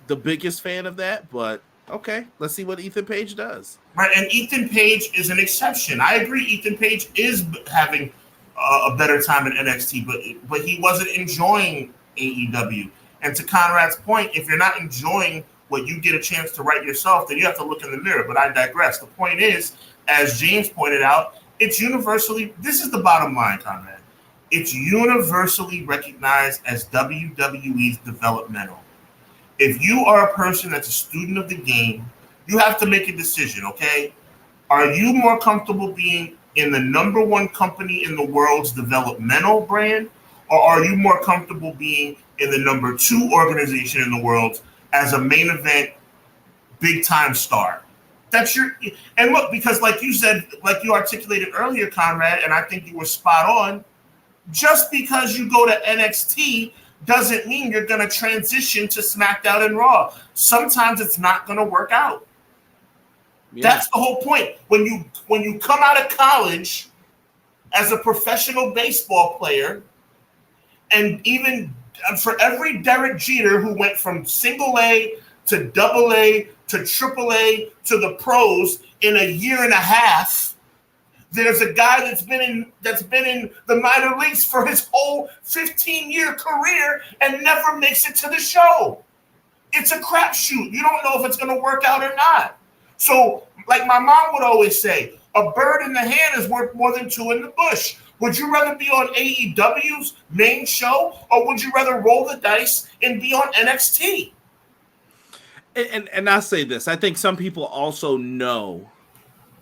the biggest fan of that, but okay, let's see what Ethan Page does. Right, and Ethan Page is an exception. I agree. Ethan Page is having a better time in NXT, but he wasn't enjoying AEW. And to Conrad's point, if you're not enjoying what you get a chance to write yourself, then you have to look in the mirror. But I digress. The point is, as James pointed out, it's universally, this is the bottom line, Conrad. It's universally recognized as WWE's developmental. If you are a person that's a student of the game, you have to make a decision, okay? Are you more comfortable being in the number one company in the world's developmental brand, or are you more comfortable being in the number two organization in the world as a main event, big time star? That's your, and look, because like you said, like you articulated earlier, Conrad, and I think you were spot on, just because you go to NXT doesn't mean you're going to transition to SmackDown and Raw. Sometimes it's not going to work out. Yeah. That's the whole point. When you come out of college as a professional baseball player, and even for every Derek Jeter who went from single A to double A to triple A to the pros in a year and a half, there's a guy that's been in the minor leagues for his whole 15-year career and never makes it to the show. It's a crapshoot. You don't know if it's going to work out or not. So, like my mom would always say, a bird in the hand is worth more than two in the bush. Would you rather be on AEW's main show, or would you rather roll the dice and be on NXT? And I'll say this. I think some people also know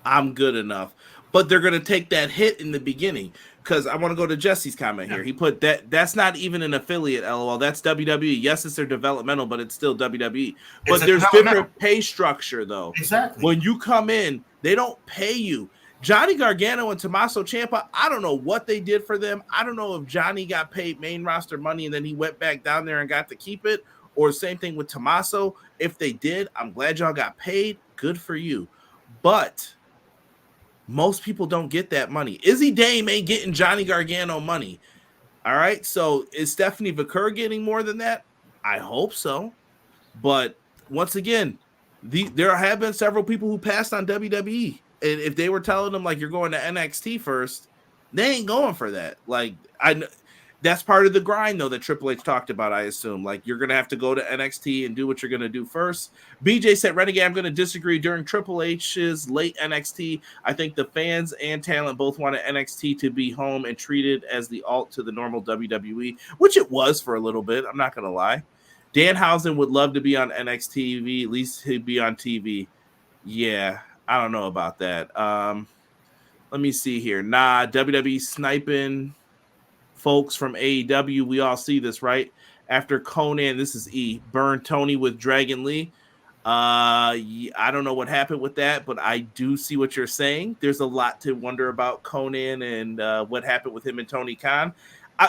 I'm good enough, but they're going to take that hit in the beginning. Because I want to go to Jesse's comment here. He put that's not even an affiliate, LOL. That's WWE. Yes, it's their developmental, but it's still WWE. But there's different pay structure, though. Exactly. When you come in, they don't pay you. Johnny Gargano and Tommaso Ciampa, I don't know what they did for them. I don't know if Johnny got paid main roster money and then he went back down there and got to keep it, or same thing with Tommaso. If they did, I'm glad y'all got paid. Good for you. But most people don't get that money. Izzy Dame ain't getting Johnny Gargano money. All right. So is Stephanie Vaquer getting more than that? I hope so. But once again, there have been several people who passed on WWE. And if they were telling them, like, you're going to NXT first, they ain't going for that. Like, that's part of the grind, though, that Triple H talked about, I assume. Like, you're going to have to go to NXT and do what you're going to do first. BJ said, Renegade, I'm going to disagree. During Triple H's late NXT, I think the fans and talent both wanted NXT to be home and treated as the alt to the normal WWE, which it was for a little bit. I'm not going to lie. Danhausen would love to be on NXT TV. At least he'd be on TV. Yeah, I don't know about that. Let me see here. Nah, WWE sniping folks from AEW. We all see this, right? After Conan, this is E, burned Toni with Dragon Lee. I don't know what happened with that, but I do see what you're saying. There's a lot to wonder about Conan and what happened with him and Tony Khan.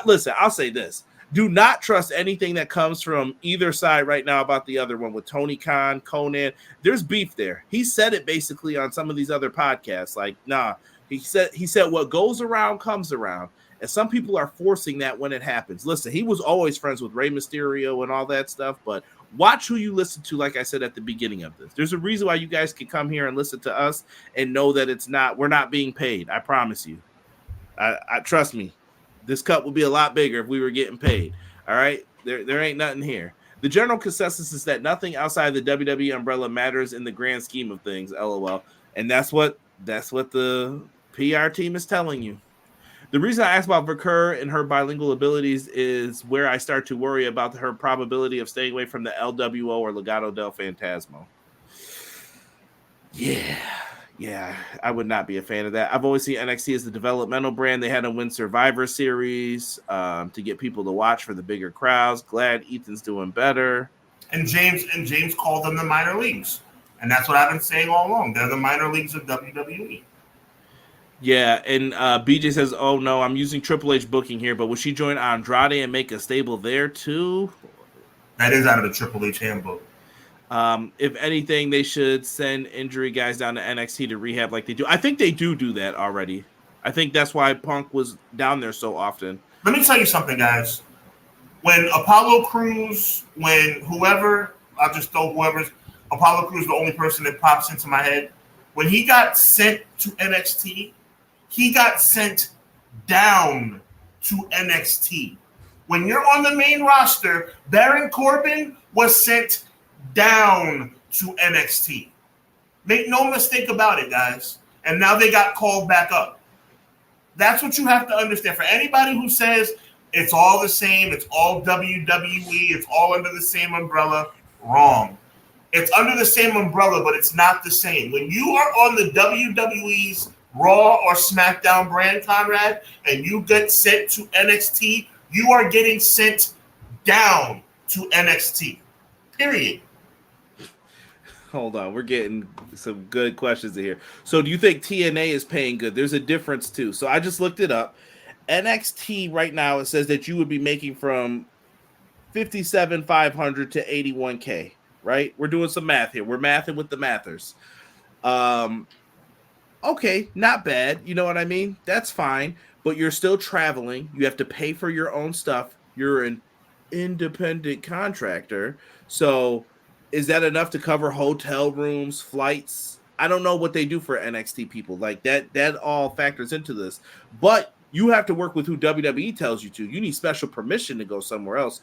Listen, I'll say this. Do not trust anything that comes from either side right now about the other one with Tony Khan, Conan. There's beef there. He said it basically on some of these other podcasts. Like, nah, he said what goes around comes around. And some people are forcing that when it happens. Listen, he was always friends with Rey Mysterio and all that stuff, but watch who you listen to, like I said at the beginning of this. There's a reason why you guys can come here and listen to us and know that we're not being paid. I promise you. I trust me. This cut would be a lot bigger if we were getting paid. All right? There ain't nothing here. The general consensus is that nothing outside the WWE umbrella matters in the grand scheme of things, LOL. And that's what the PR team is telling you. The reason I asked about Vaquer and her bilingual abilities is where I start to worry about her probability of staying away from the LWO or Legado del Fantasma. Yeah, I would not be a fan of that. I've always seen NXT as the developmental brand. They had to win Survivor Series to get people to watch for the bigger crowds. Glad Ethan's doing better. And James called them the minor leagues. And that's what I've been saying all along. They're the minor leagues of WWE. Yeah, and BJ says, oh, no, I'm using Triple H booking here, but will she join Andrade and make a stable there, too? That is out of the Triple H handbook. If anything, they should send injury guys down to NXT to rehab like they do. I think they do that already. I think that's why Punk was down there so often. Let me tell you something, guys. When Apollo Crews, when whoever, I'll just throw whoever's, Apollo Crews, the only person that pops into my head, when he got sent to NXT, he got sent down to NXT. When you're on the main roster, Baron Corbin was sent down to NXT. Make no mistake about it, guys. And now they got called back up. That's what you have to understand. For anybody who says it's all the same, it's all WWE, it's all under the same umbrella, wrong. It's under the same umbrella, but it's not the same. When you are on the WWE's Raw or SmackDown brand, Conrad, and you get sent to NXT, you are getting sent down to NXT. Period. Hold on, we're getting some good questions in here. So do you think TNA is paying good? There's a difference too. So I just looked it up. NXT right now, it says that you would be making from $57,500 to $81K, right? We're doing some math here. We're mathing with the mathers. Okay, not bad. You know what I mean? That's fine. But you're still traveling. You have to pay for your own stuff. You're an independent contractor. So is that enough to cover hotel rooms, flights? I don't know what they do for NXT people. Like that all factors into this. But you have to work with who WWE tells you to. You need special permission to go somewhere else.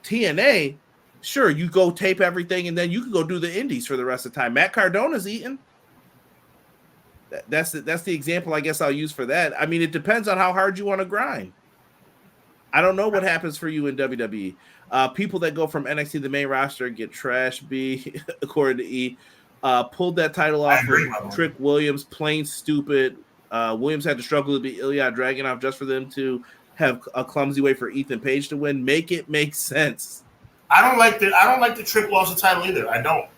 TNA, sure, you go tape everything and then you can go do the indies for the rest of the time. Matt Cardona's eating. That's the example I guess I'll use for that. I mean, it depends on how hard you want to grind. I don't know what happens for you in WWE. People that go from NXT to the main roster get trash B, according to E. Pulled that title off for Trick Williams, plain stupid. Williams had to struggle to beat Ilya Dragunov just for them to have a clumsy way for Ethan Page to win. Make it make sense. I don't like the Trick lost the title either. I don't.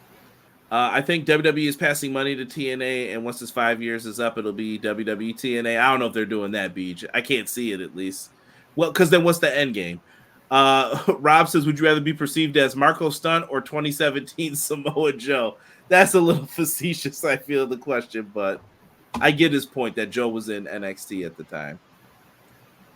I think WWE is passing money to TNA, and once this 5 years is up, it'll be WWE TNA. I don't know if they're doing that, Beach. I can't see it at least. Well, because then what's the end game? Rob says, would you rather be perceived as Marco Stunt or 2017 Samoa Joe? That's a little facetious, I feel, the question, but I get his point that Joe was in NXT at the time.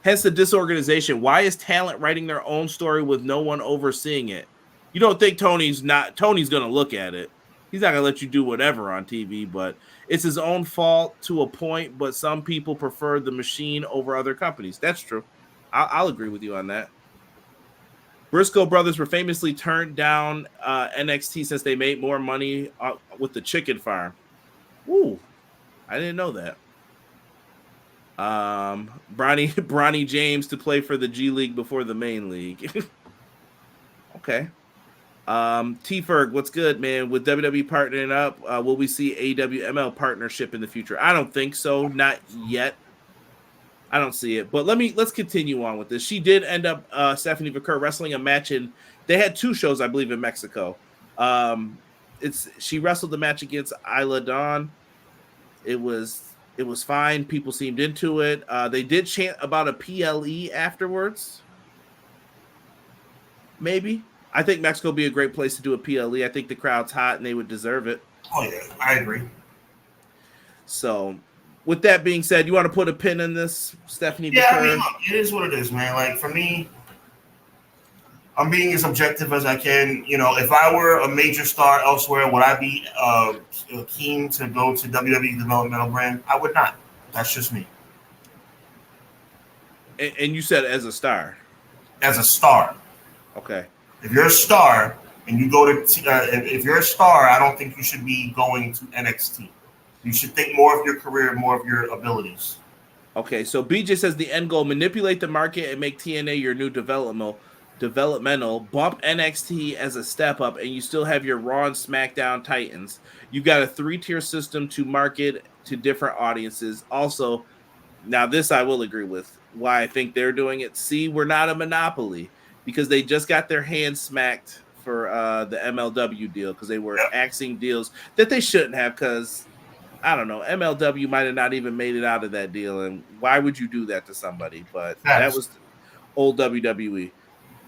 Hence the disorganization. Why is talent writing their own story with no one overseeing it? You don't think Tony's going to look at it. He's not going to let you do whatever on TV, but it's his own fault to a point, but some people prefer the machine over other companies. That's true. I'll agree with you on that. Briscoe brothers were famously turned down NXT since they made more money with the chicken farm. Ooh, I didn't know that. Bronny James to play for the G League before the main league. Okay. T-Ferg, what's good, man? With WWE partnering up, will we see AWML partnership in the future? I don't think so. Not yet. I don't see it. But let's continue on with this. She did end up, Stephanie Vaquer, wrestling a match they had 2 shows, I believe, in Mexico. She wrestled the match against Isla Dawn. It was fine. People seemed into it. They did chant about a PLE afterwards. Maybe. I think Mexico would be a great place to do a PLE. I think the crowd's hot and they would deserve it. Oh, yeah. I agree. So, with that being said, you want to put a pin in this, Stephanie? Yeah, I mean, look, it is what it is, man. Like, for me, I'm being as objective as I can. You know, if I were a major star elsewhere, would I be keen to go to WWE developmental brand? I would not. That's just me. And you said as a star? As a star. Okay. If you're a star and you go to if you're a star, I don't think you should be going to NXT. You should think more of your career, more of your abilities. Okay, so BJ says the end goal: manipulate the market and make TNA your new developmental. Bump NXT as a step up, and you still have your Raw and SmackDown Titans. You've got a 3-tier system to market to different audiences. Also, now this I will agree with. Why I think they're doing it. See, we're not a monopoly. Because they just got their hands smacked for the MLW deal because they were axing deals that they shouldn't have because, I don't know, MLW might have not even made it out of that deal. And why would you do that to somebody? But that was old WWE.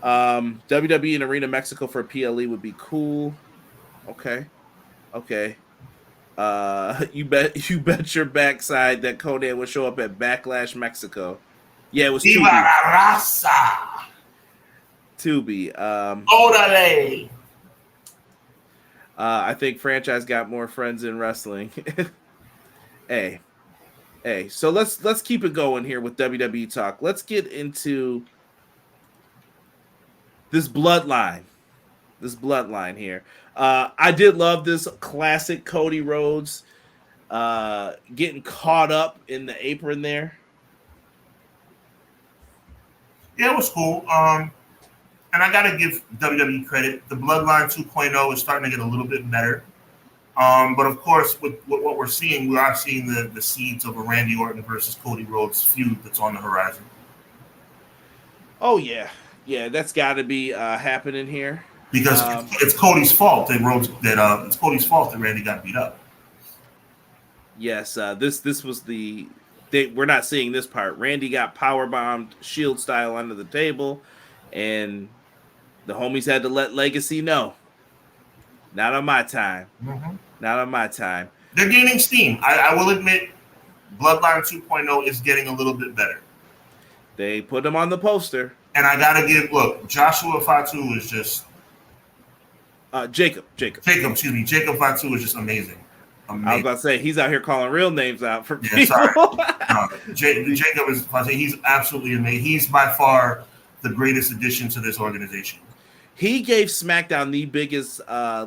WWE in Arena Mexico for PLE would be cool. Okay. You bet your backside that Conan would show up at Backlash Mexico. Yeah, it was Viva Tubi. la raza. Tubi. Orale. I think franchise got more friends in wrestling. Hey. So let's keep it going here with WWE talk. Let's get into this bloodline here. I did love this classic Cody Rhodes getting caught up in the apron there. Yeah, it was cool. And I gotta give WWE credit. The Bloodline 2.0 is starting to get a little bit better. But of course, with what we're seeing, we are seeing the seeds of a Randy Orton versus Cody Rhodes feud that's on the horizon. Oh yeah, that's got to be happening here because it's Cody's fault that it's Cody's fault that Randy got beat up. Yes, this was we're not seeing this part. Randy got powerbombed Shield style under the table, and the homies had to let Legacy know. Not on my time. Mm-hmm. Not on my time. They're gaining steam. I will admit, Bloodline 2.0 is getting a little bit better. They put him on the poster. And I got to Joshua Fatu is just... Jacob Fatu is just amazing. I was about to say, he's out here calling real names out for people. Sorry. Jacob is... He's absolutely amazing. He's by far the greatest addition to this organization. He gave SmackDown the biggest, I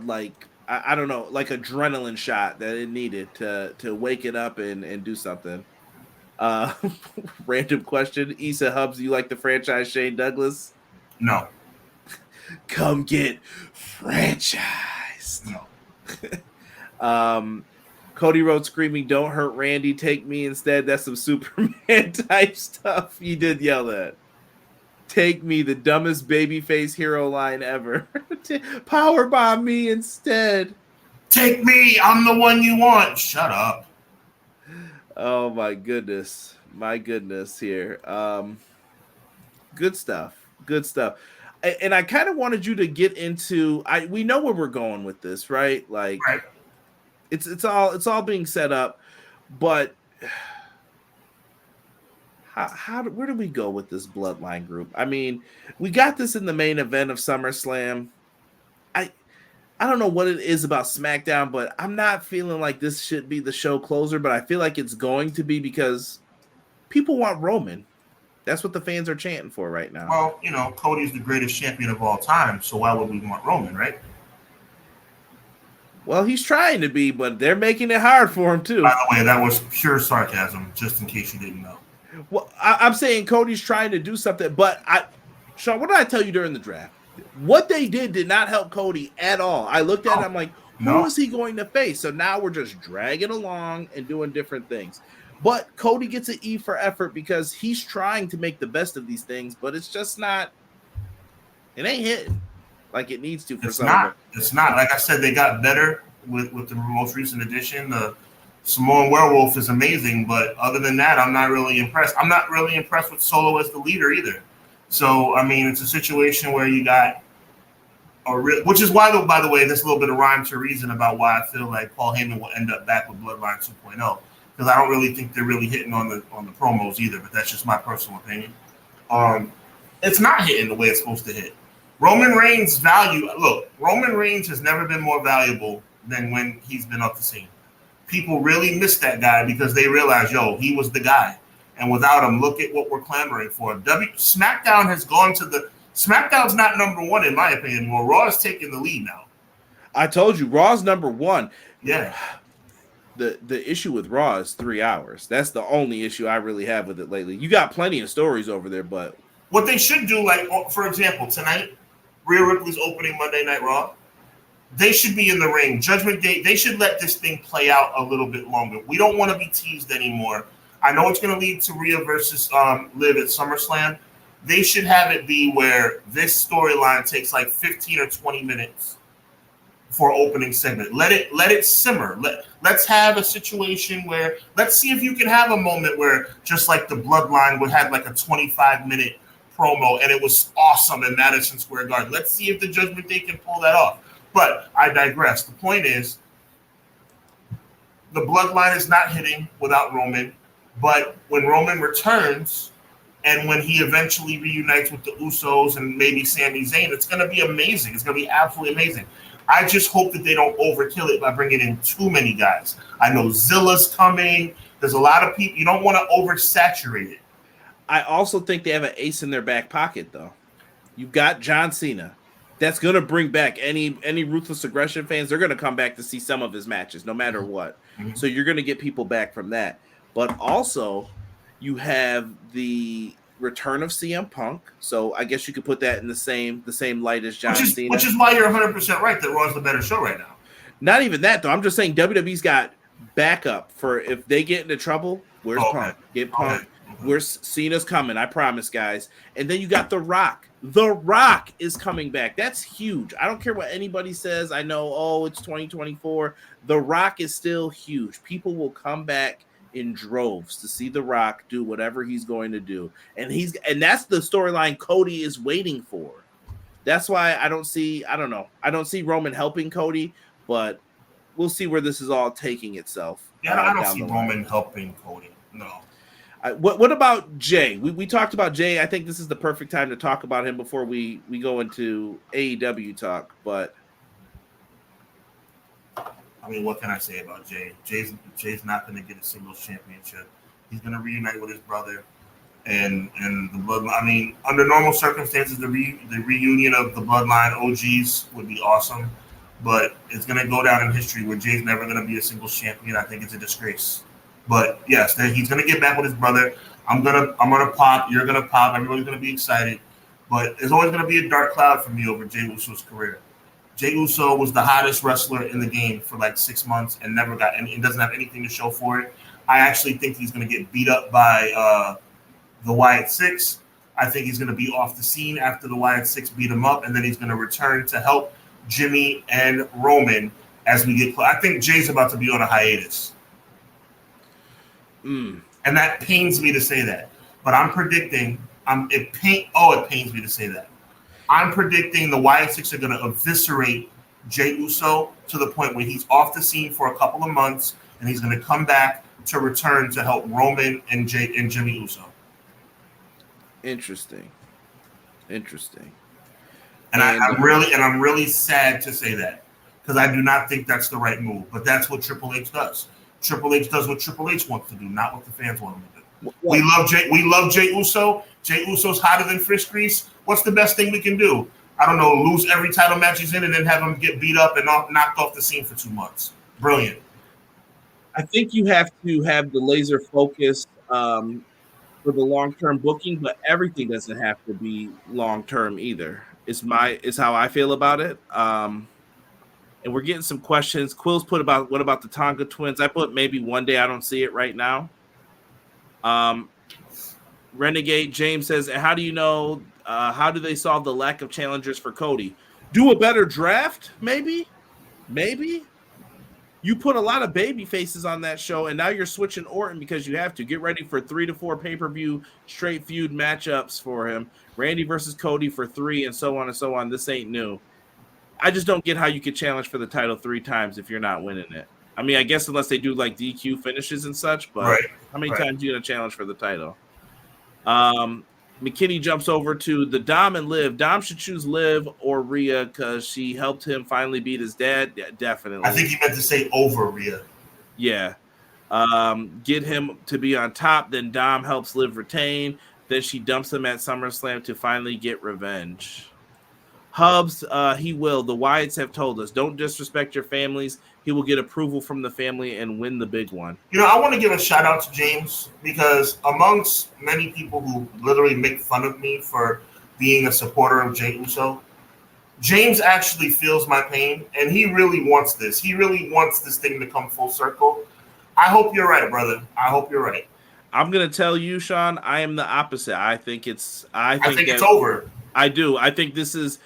don't know, like adrenaline shot that it needed to wake it up and do something. Random question. Issa Hubbs, you like the franchise Shane Douglas? No. Come get franchised. No. Cody Rhodes screaming, "Don't hurt Randy, take me instead." That's some Superman type stuff. You did yell that. Take me, the dumbest babyface hero line ever. Powerbomb me instead. Take me, I'm the one you want. Shut up. Oh my goodness here. Good stuff. And I kind of wanted you to get into. We know where we're going with this, right? Like, right. It's all being set up, but. Where do we go with this bloodline group? I mean, we got this in the main event of SummerSlam. I don't know what it is about SmackDown, but I'm not feeling like this should be the show closer, but I feel like it's going to be because people want Roman. That's what the fans are chanting for right now. Well, Cody's the greatest champion of all time, so why would we want Roman, right? Well, he's trying to be, but they're making it hard for him too. By the way, that was pure sarcasm, just in case you didn't know. Well, I'm saying Cody's trying to do something, but Sean, what did I tell you during the draft? What they did not help Cody at all. I looked at it, I'm like, who is he going to face? So now we're just dragging along and doing different things. But Cody gets an E for effort because he's trying to make the best of these things, but it's just not, it ain't hitting like it needs to for some of them. It's not. Like I said, they got better with the most recent addition. The Samoan Werewolf is amazing, but other than that, I'm not really impressed. I'm not really impressed with Solo as the leader either. So, I mean, it's a situation where you got which is why, by the way, there's a little bit of rhyme to reason about why I feel like Paul Heyman will end up back with Bloodline 2.0, because I don't really think they're really hitting on the promos either, but that's just my personal opinion. It's not hitting the way it's supposed to hit. Roman Reigns' value, Roman Reigns has never been more valuable than when he's been up the scene. People really miss that guy because they realize, he was the guy. And without him, look at what we're clamoring for. SmackDown has gone to SmackDown's not number one, in my opinion. Well, Raw is taking the lead now. I told you, Raw's number one. Yeah. The issue with Raw is 3 hours. That's the only issue I really have with it lately. You got plenty of stories over there, but. What they should do, for example, tonight, Rhea Ripley's opening Monday Night Raw. They should be in the ring. Judgment Day, they should let this thing play out a little bit longer. We don't want to be teased anymore. I know it's going to lead to Rhea versus Liv at SummerSlam. They should have it be where this storyline takes like 15 or 20 minutes for opening segment. Let it simmer. Let's have a situation where, let's see if you can have a moment where just like the Bloodline would have like a 25-minute promo, and it was awesome in Madison Square Garden. Let's see if the Judgment Day can pull that off. But I digress. The point is, the bloodline is not hitting without Roman, but when Roman returns and when he eventually reunites with the Usos and maybe Sami Zayn, it's going to be amazing. It's going to be absolutely amazing. I just hope that they don't overkill it by bringing in too many guys. I know Zilla's coming. There's a lot of people. You don't want to oversaturate it. I also think they have an ace in their back pocket, though. You've got John Cena. That's going to bring back any Ruthless Aggression fans. They're going to come back to see some of his matches, no matter what. Mm-hmm. So you're going to get people back from that. But also, you have the return of CM Punk. So I guess you could put that in the same light as John Cena. Which is why you're 100% right that Raw's the better show right now. Not even that, though. I'm just saying WWE's got backup for if they get into trouble. Where's Punk? Get Punk. Okay. Where's Cena's coming? I promise, guys. And then you got The Rock. The Rock is coming back. That's huge. I don't care what anybody says. I know, it's 2024. The Rock is still huge. People will come back in droves to see The Rock do whatever he's going to do. And that's the storyline Cody is waiting for. That's why I don't see Roman helping Cody, but we'll see where this is all taking itself. Yeah, I don't see Roman helping Cody. No. What about Jay? We talked about Jay. I think this is the perfect time to talk about him before we go into AEW talk. But I mean, what can I say about Jay? Jay's not going to get a singles championship. He's going to reunite with his brother, and the bloodline. I mean, under normal circumstances, the reunion of the bloodline OGs would be awesome, but it's going to go down in history where Jay's never going to be a singles champion. I think it's a disgrace. But yes, he's gonna get back with his brother. I'm gonna pop. You're gonna pop. Everybody's gonna be excited. But there's always gonna be a dark cloud for me over Jey Uso's career. Jey Uso was the hottest wrestler in the game for like 6 months and never got. And doesn't have anything to show for it. I actually think he's gonna get beat up by the Wyatt Six. I think he's gonna be off the scene after the Wyatt Six beat him up, and then he's gonna return to help Jimmy and Roman as we get. I think Jay's about to be on a hiatus. And that pains me to say that, but I'm predicting. It pains me to say that. I'm predicting the Wyatt Six are going to eviscerate Jey Uso to the point where he's off the scene for a couple of months, and he's going to come back to return to help Roman and Jimmy Uso. Interesting. And I'm really sad to say that because I do not think that's the right move. But that's what Triple H does. Triple H does what Triple H wants to do, not what the fans want him to do. What? We love Jey Uso. Jey Uso's hotter than fish grease. What's the best thing we can do? I don't know. Lose every title match he's in and then have him get beat up and knocked off the scene for 2 months. Brilliant. I think you have to have the laser focus for the long-term booking, but everything doesn't have to be long-term either. It's how I feel about it. And we're getting some questions. Quill's put about what about the Tonga twins? I put maybe one day. I don't see it right now. Renegade James says, how do you know? How do they solve the lack of challengers for Cody? Do a better draft, maybe. You put a lot of baby faces on that show, and now you're switching Orton because you have to. Get ready for 3 to 4 pay-per-view straight feud matchups for him. Randy versus Cody for 3, and so on and so on. This ain't new. I just don't get how you could challenge for the title 3 times if you're not winning it. I mean, I guess unless they do like DQ finishes and such, but how many times are you going to challenge for the title? McKinney jumps over to the Dom and Liv. Dom should choose Liv or Rhea because she helped him finally beat his dad. Yeah, definitely. I think he meant to say over Rhea. Yeah. Get him to be on top. Then Dom helps Liv retain. Then she dumps him at SummerSlam to finally get revenge. Hubs, he will. The Wyatts have told us, don't disrespect your families. He will get approval from the family and win the big one. You know, I want to give a shout out to James because amongst many people who literally make fun of me for being a supporter of Jey Uso, James actually feels my pain and he really wants this. He really wants this thing to come full circle. I hope you're right, brother. I hope you're right. I'm going to tell you, Sean, I am the opposite. I think it's over. I do. I think this is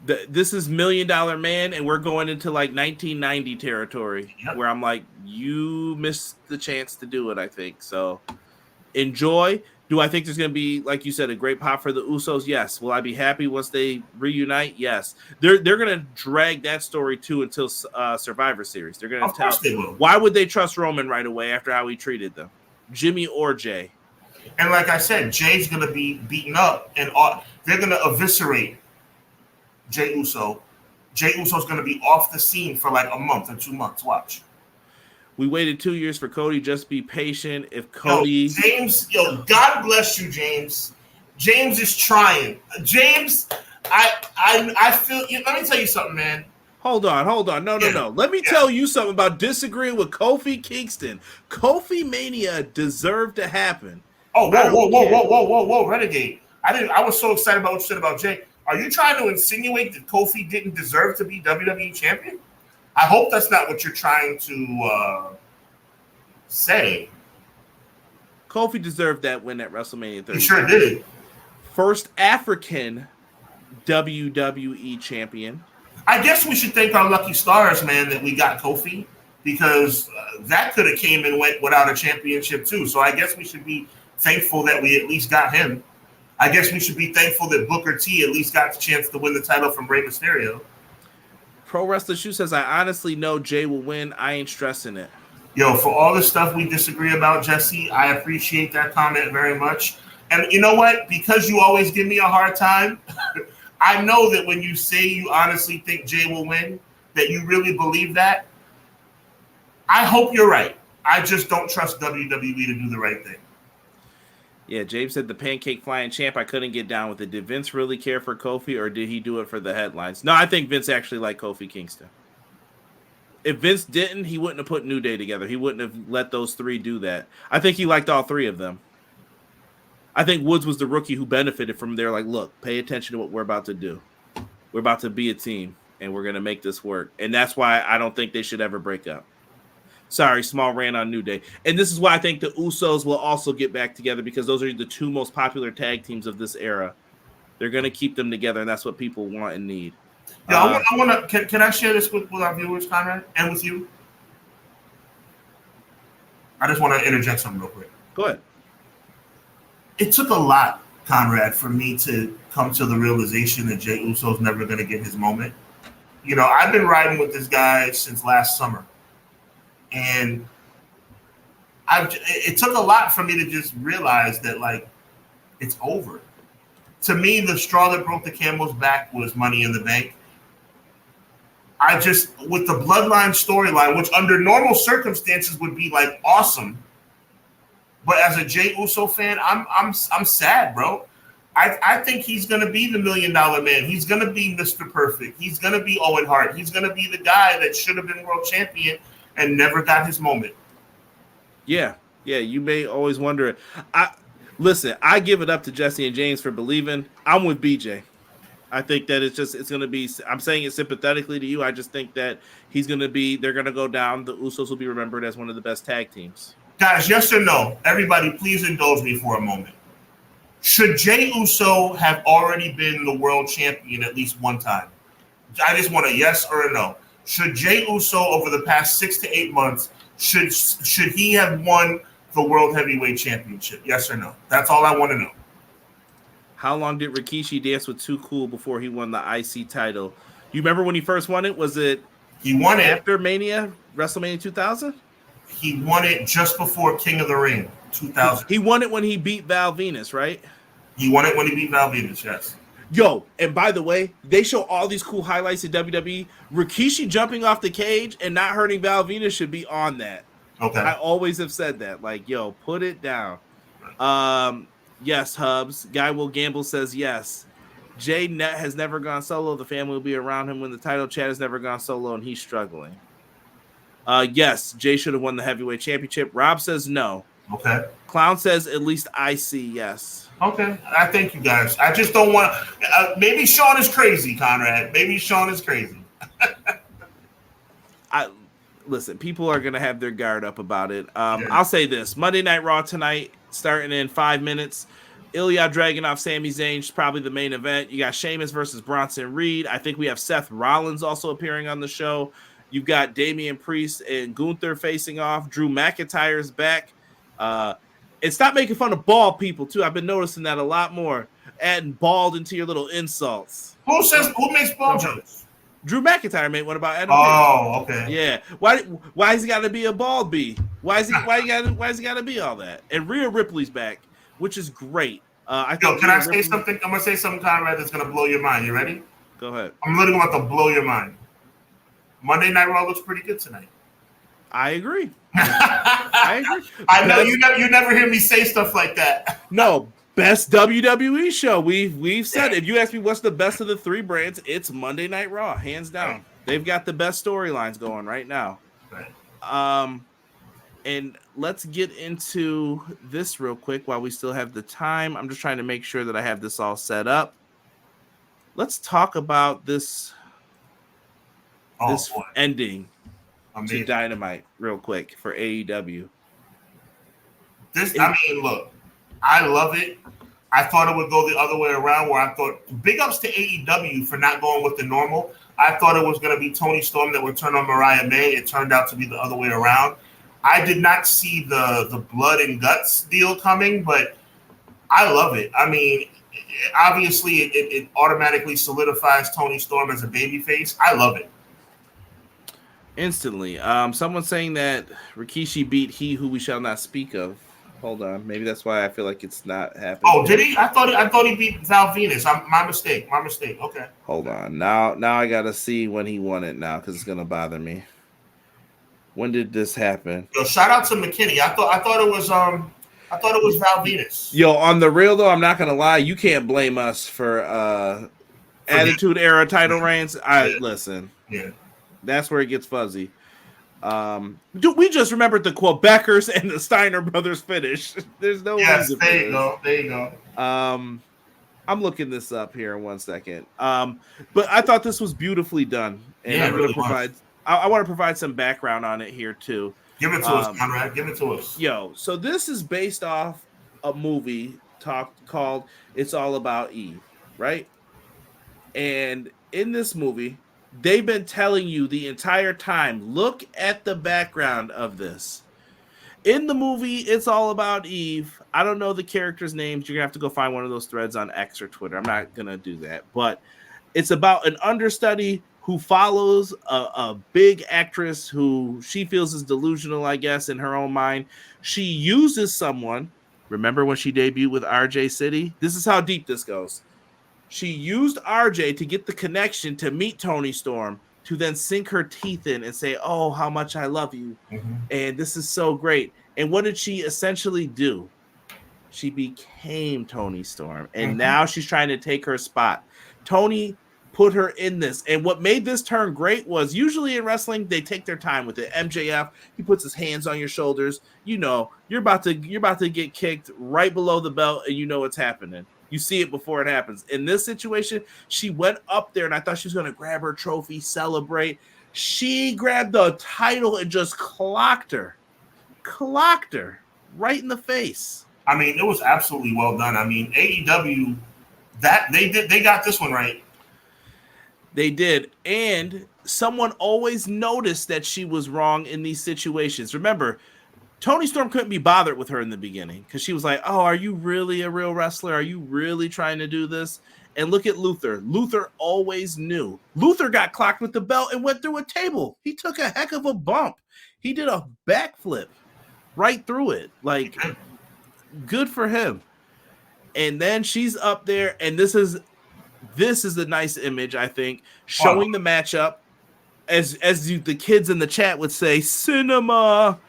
$1 Million Man, and we're going into like 1990 territory where I'm like, you missed the chance to do it, I think. So enjoy. Do I think there's going to be, like you said, a great pop for the Usos? Yes. Will I be happy once they reunite? Yes. They're going to drag that story too until Survivor Series. They're going to Of course they will. Why would they trust Roman right away after how he treated them? Jimmy or Jay? And like I said, Jay's going to be beaten up, and they're going to eviscerate Jay Uso. Jay Uso's going to be off the scene for like a month or 2 months. Watch. We waited 2 years for Cody. Just be patient. If Cody... James, God bless you, James. James is trying. James, I feel... Let me tell you something, man. Hold on. No. Let me tell you something about disagreeing with Kofi Kingston. Kofi Mania deserved to happen. Oh, whoa, Renegade. I was so excited about what you said about Jay. Are you trying to insinuate that Kofi didn't deserve to be WWE champion? I hope that's not what you're trying to say. Kofi deserved that win at WrestleMania 30. He sure did. First African WWE champion. I guess we should thank our lucky stars, man, that we got Kofi, because that could have came and went without a championship too. So I guess we should be thankful that we at least got him. I guess we should be thankful that Booker T at least got the chance to win the title from Rey Mysterio. Pro Wrestler Shoe says, I honestly know Jay will win. I ain't stressing it. Yo, for all the stuff we disagree about, Jesse, I appreciate that comment very much. And you know what? Because you always give me a hard time, I know that when you say you honestly think Jay will win, that you really believe that. I hope you're right. I just don't trust WWE to do the right thing. Yeah, James said the pancake flying champ. I couldn't get down with it. Did Vince really care for Kofi, or did he do it for the headlines? No, I think Vince actually liked Kofi Kingston. If Vince didn't, he wouldn't have put New Day together. He wouldn't have let those three do that. I think he liked all three of them. I think Woods was the rookie who benefited from there. Like, look, pay attention to what we're about to do. We're about to be a team, and we're going to make this work. And that's why I don't think they should ever break up. Sorry, small rant on New Day. And this is why I think the Usos will also get back together, because those are the two most popular tag teams of this era. They're going to keep them together, and that's what people want and need. Yeah, I want to. Can I share this with our viewers, Conrad, and with you? I just want to interject something real quick. Go ahead. It took a lot, Conrad, for me to come to the realization that Jey Uso's never going to get his moment. You know, I've been riding with this guy since last summer. And it took a lot for me to just realize that, like, it's over. To me, the straw that broke the camel's back was Money in the Bank. With the Bloodline storyline, which under normal circumstances would be, like, awesome, but as a Jey Uso fan, I'm sad, bro. I think he's going to be the $1 million man. He's going to be Mr. Perfect. He's going to be Owen Hart. He's going to be the guy that should have been world champion and never got his moment. Yeah, you may always wonder. Listen, I give it up to Jesse and James for believing. I'm with BJ. I think that it's going to be, I'm saying it sympathetically to you. I just think that they're going to go down. The Usos will be remembered as one of the best tag teams. Guys, yes or no? Everybody, please indulge me for a moment. Should Jey Uso have already been the world champion at least one time? I just want a yes or a no. Should Jey Uso, over the past 6 to 8 months, should he have won the World Heavyweight Championship? Yes or no? That's all I want to know. How long did Rikishi dance with Too Cool before he won the IC title? You remember when he first won it? Was it he won it after Mania, WrestleMania 2000? He won it just before King of the Ring, 2000. He won it when he beat Val Venus, right? He won it when he beat Val Venus, yes. Yo, and by the way, they show all these cool highlights in WWE. Rikishi jumping off the cage and not hurting Val Venus should be on that. Okay. I always have said that. Like, yo, put it down. Yes, Hubs. Guy Will Gamble says yes. Jay has never gone solo. The family will be around him when the title. Chad has never gone solo, and he's struggling. Yes, Jay should have won the heavyweight championship. Rob says no. Okay. Clown says at least I see yes. Okay, I thank you guys. I just don't want maybe Sean is crazy, Conrad. Maybe Sean is crazy. Listen, people are going to have their guard up about it. I'll say this. Monday Night Raw tonight, starting in 5 minutes. Ilya Dragunov, Sami Zayn is probably the main event. You got Sheamus versus Bronson Reed. I think we have Seth Rollins also appearing on the show. You've got Damian Priest and Gunther facing off. Drew McIntyre's back. And stop making fun of bald people too. I've been noticing that a lot more. Adding bald into your little insults. Who makes bald jokes? Drew McIntyre made one about Adam Page. Okay. Yeah. Why has he got to be a bald bee? Why has he got to be all that? And Rhea Ripley's back, which is great. Can I say something? I'm gonna say something, Conrad, that's gonna blow your mind. You ready? Go ahead. I'm literally about to blow your mind. Monday Night Raw looks pretty good tonight. I agree. I agree. I know you never hear me say stuff like that. No, best WWE show. We've said if you ask me what's the best of the three brands, it's Monday Night Raw, hands down. Right. They've got the best storylines going right now. Right. And let's get into this real quick while we still have the time. I'm just trying to make sure that I have this all set up. Let's talk about this ending to Dynamite real quick for AEW. Look, I love it. I thought it would go the other way around, where I thought big ups to AEW for not going with the normal. I thought it was going to be Toni Storm that would turn on Mariah May. It turned out to be the other way around. I did not see the blood and guts deal coming, but I love it. I mean, obviously, it automatically solidifies Toni Storm as a babyface. I love it. Instantly. Someone's saying that Rikishi beat He Who We Shall Not Speak Of. Hold on. Maybe that's why I feel like it's not happening. Oh, did he? I thought he beat Val Venus. My mistake. Okay. Hold on. Now I got to see when he won it now because it's going to bother me. When did this happen? Yo, shout out to McKinney. I thought it was Val Venus. Yo, on the real though, I'm not gonna lie. You can't blame us for Attitude Era title reigns. Listen. Yeah, that's where it gets fuzzy. We just remembered the Quebecers and the Steiner brothers finish. There's no reason. There you go. I'm looking this up here in 1 second. But I thought this was beautifully done, and I'm going to provide. I want to provide some background on it here too. Give it to us, Conrad. Give it to us. Yo, so this is based off a movie called It's All About Eve, right? And in this movie, they've been telling you the entire time, look at the background of this. In the movie It's All About Eve, I don't know the characters' names. You're going to have to go find one of those threads on X or Twitter. I'm not going to do that. But it's about an understudy who follows a big actress who she feels is delusional, I guess, in her own mind. She uses someone. Remember when she debuted with RJ City? This is how deep this goes. She used RJ to get the connection to meet Toni Storm, to then sink her teeth in and say, oh, how much I love you. Mm-hmm. And this is so great. And what did she essentially do? She became Toni Storm. And now she's trying to take her spot. Toni put her in this. And what made this turn great was usually in wrestling, they take their time with it. MJF, he puts his hands on your shoulders. You know, you're about to get kicked right below the belt and you know what's happening. You see it before it happens. In this situation, she went up there and I thought she was going to grab her trophy, celebrate. She grabbed the title and just clocked her right in the face. I mean, it was absolutely well done. I mean, AEW, they got this one right. They did. And someone always noticed that she was wrong in these situations. Remember, Toni Storm couldn't be bothered with her in the beginning because she was like, oh, are you really a real wrestler? Are you really trying to do this? And look at Luther. Luther always knew. Luther got clocked with the belt and went through a table. He took a heck of a bump. He did a backflip right through it. Like, good for him. And then she's up there, and this is a nice image, I think, showing the matchup. As the kids in the chat would say, cinema.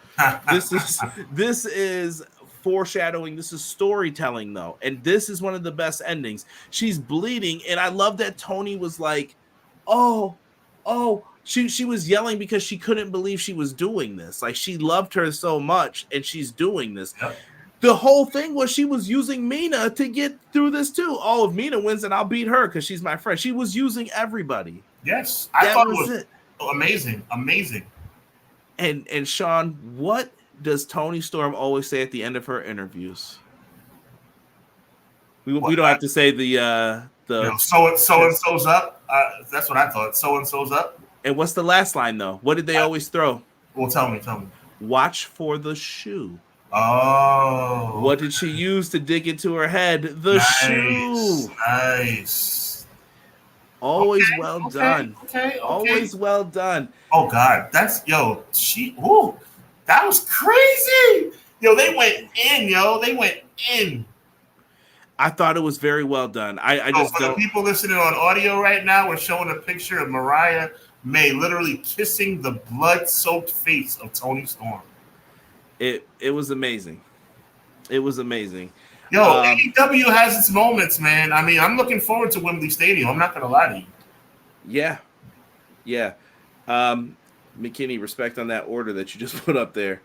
This is foreshadowing. This is storytelling, though, and this is one of the best endings. She's bleeding, and I love that Toni was like, "Oh." She was yelling because she couldn't believe she was doing this. Like, she loved her so much, and she's doing this. Yep. The whole thing was she was using Mina to get through this too. Oh, if Mina wins, then I'll beat her because she's my friend. She was using everybody. Yes, I thought it was amazing. And Sean, what does Toni Storm always say at the end of her interviews? We don't have to say the so and so's up. That's what I thought. So and so's up. And what's the last line though? What did they always throw? Well, tell me. Watch for the shoe. Oh. What did she use to dig into her head? The shoe. Nice. Always well done. Okay. Always well done. Oh God, that was crazy. Yo, they went in, They went in. I thought it was very well done. I just for don't. The people listening on audio right now, we're showing a picture of Mariah May literally kissing the blood-soaked face of Toni Storm. It was amazing. It was amazing. Yo, AEW has its moments, man. I mean, I'm looking forward to Wembley Stadium. I'm not gonna lie to you. Yeah. McKinney, respect on that order that you just put up there.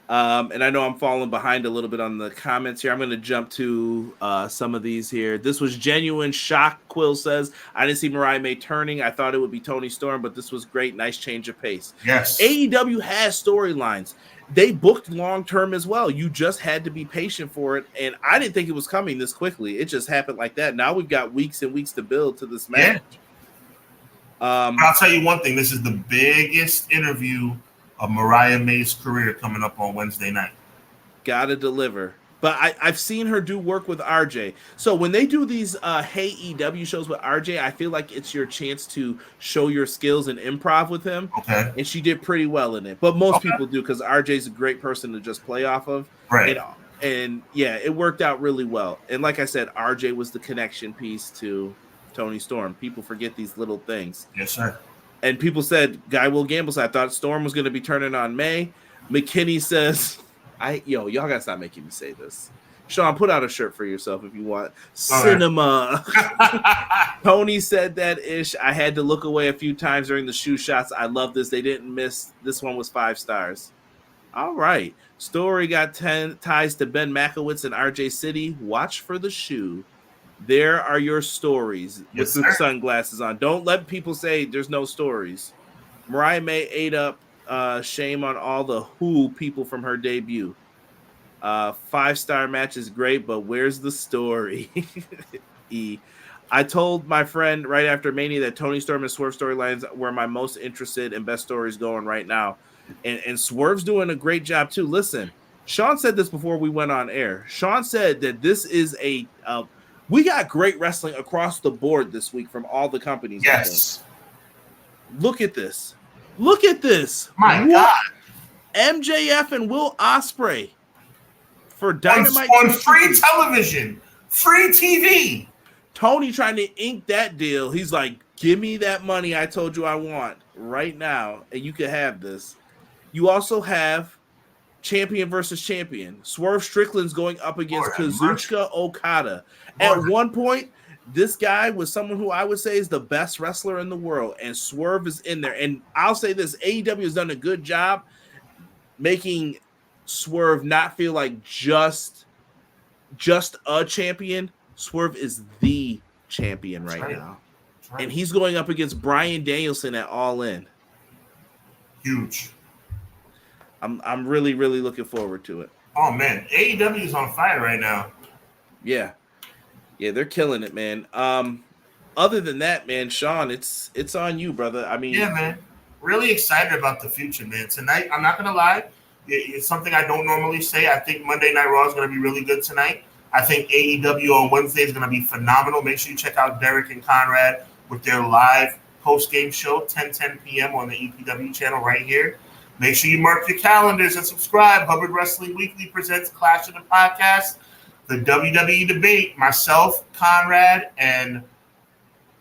And I know I'm falling behind a little bit on the comments here. I'm going to jump to some of these here. This was genuine shock, Quill says. I didn't see Mariah May turning. I thought it would be Toni Storm, but this was great. Nice change of pace. Yes. AEW has storylines. They booked long-term as well. You just had to be patient for it. And I didn't think it was coming this quickly. It just happened like that. Now we've got weeks and weeks to build to this match. Yeah. I'll tell you one thing. This is the biggest interview of Mariah May's career coming up on Wednesday night. Gotta deliver. But I've seen her do work with RJ. So when they do these Hey EW shows with RJ, I feel like it's your chance to show your skills and improv with him. Okay. And she did pretty well in it. But most people do because RJ's a great person to just play off of. Right. And yeah, it worked out really well. And like I said, RJ was the connection piece to Toni Storm. People forget these little things. Yes, sir. And people said, Guy Will Gamble said, I thought Storm was going to be turning on May. McKinney says, y'all got to stop making me say this. Sean, put out a shirt for yourself if you want. All Cinema. Right. Tony said that ish. I had to look away a few times during the shoe shots. I love this. They didn't miss. This one was 5 stars. All right. Story got 10 ties to Ben Makowitz and RJ City. Watch for the shoe. There are your stories with the sunglasses on. Don't let people say there's no stories. Mariah May ate up. Shame on all the Who people from her debut. 5-star match is great, but where's the story? I told my friend right after Mania that Toni Storm and Swerve storylines were my most interested and best stories going right now. And Swerve's doing a great job too. Listen, Sean said this before we went on air. Sean said that this is we got great wrestling across the board this week from all the companies. Yes. Look at this. Look at this. My God. MJF and Will Ospreay for Dynamite on free television, free TV. Tony trying to ink that deal. He's like, give me that money I told you I want right now, and you can have this. You also have champion versus champion. Swerve Strickland's going up against Kazuchika Okada. At one point, this guy was someone who I would say is the best wrestler in the world, and Swerve is in there. And I'll say this, AEW has done a good job making Swerve not feel like just a champion. Swerve is the champion right now. Right. And he's going up against Bryan Danielson at All In. Huge. I'm really, really looking forward to it. Oh, man. AEW is on fire right now. Yeah. Yeah, they're killing it, man. Other than that, man, Sean, it's on you, brother. I mean, yeah, man. Really excited about the future, man. Tonight, I'm not going to lie. It's something I don't normally say. I think Monday Night Raw is going to be really good tonight. I think AEW on Wednesday is going to be phenomenal. Make sure you check out Derek and Conrad with their live post-game show, 10 p.m. on the EPW channel right here. Make sure you mark your calendars and subscribe. Hubbard Wrestling Weekly presents Clash of the Podcast, the WWE debate. Myself, Conrad, and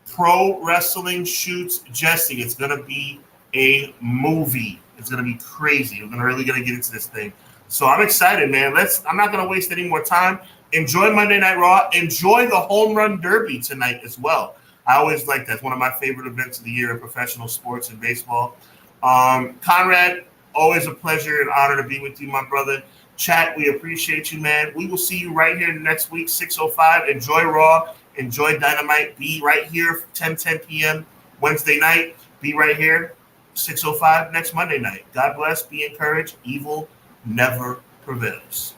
Pro Wrestling Shoots Jesse. It's going to be a movie. It's going to be crazy. We're really going to get into this thing. So I'm excited, man. I'm not going to waste any more time. Enjoy Monday Night Raw. Enjoy the Home Run Derby tonight as well. I always like that. It's one of my favorite events of the year in professional sports and baseball. Conrad, always a pleasure and honor to be with you, my brother. Chat, we appreciate you, man. We will see you right here next week, 6:05. Enjoy Raw. Enjoy Dynamite. Be right here, 10 p.m. Wednesday night. Be right here, 6:05 next Monday night. God bless. Be encouraged. Evil never prevails.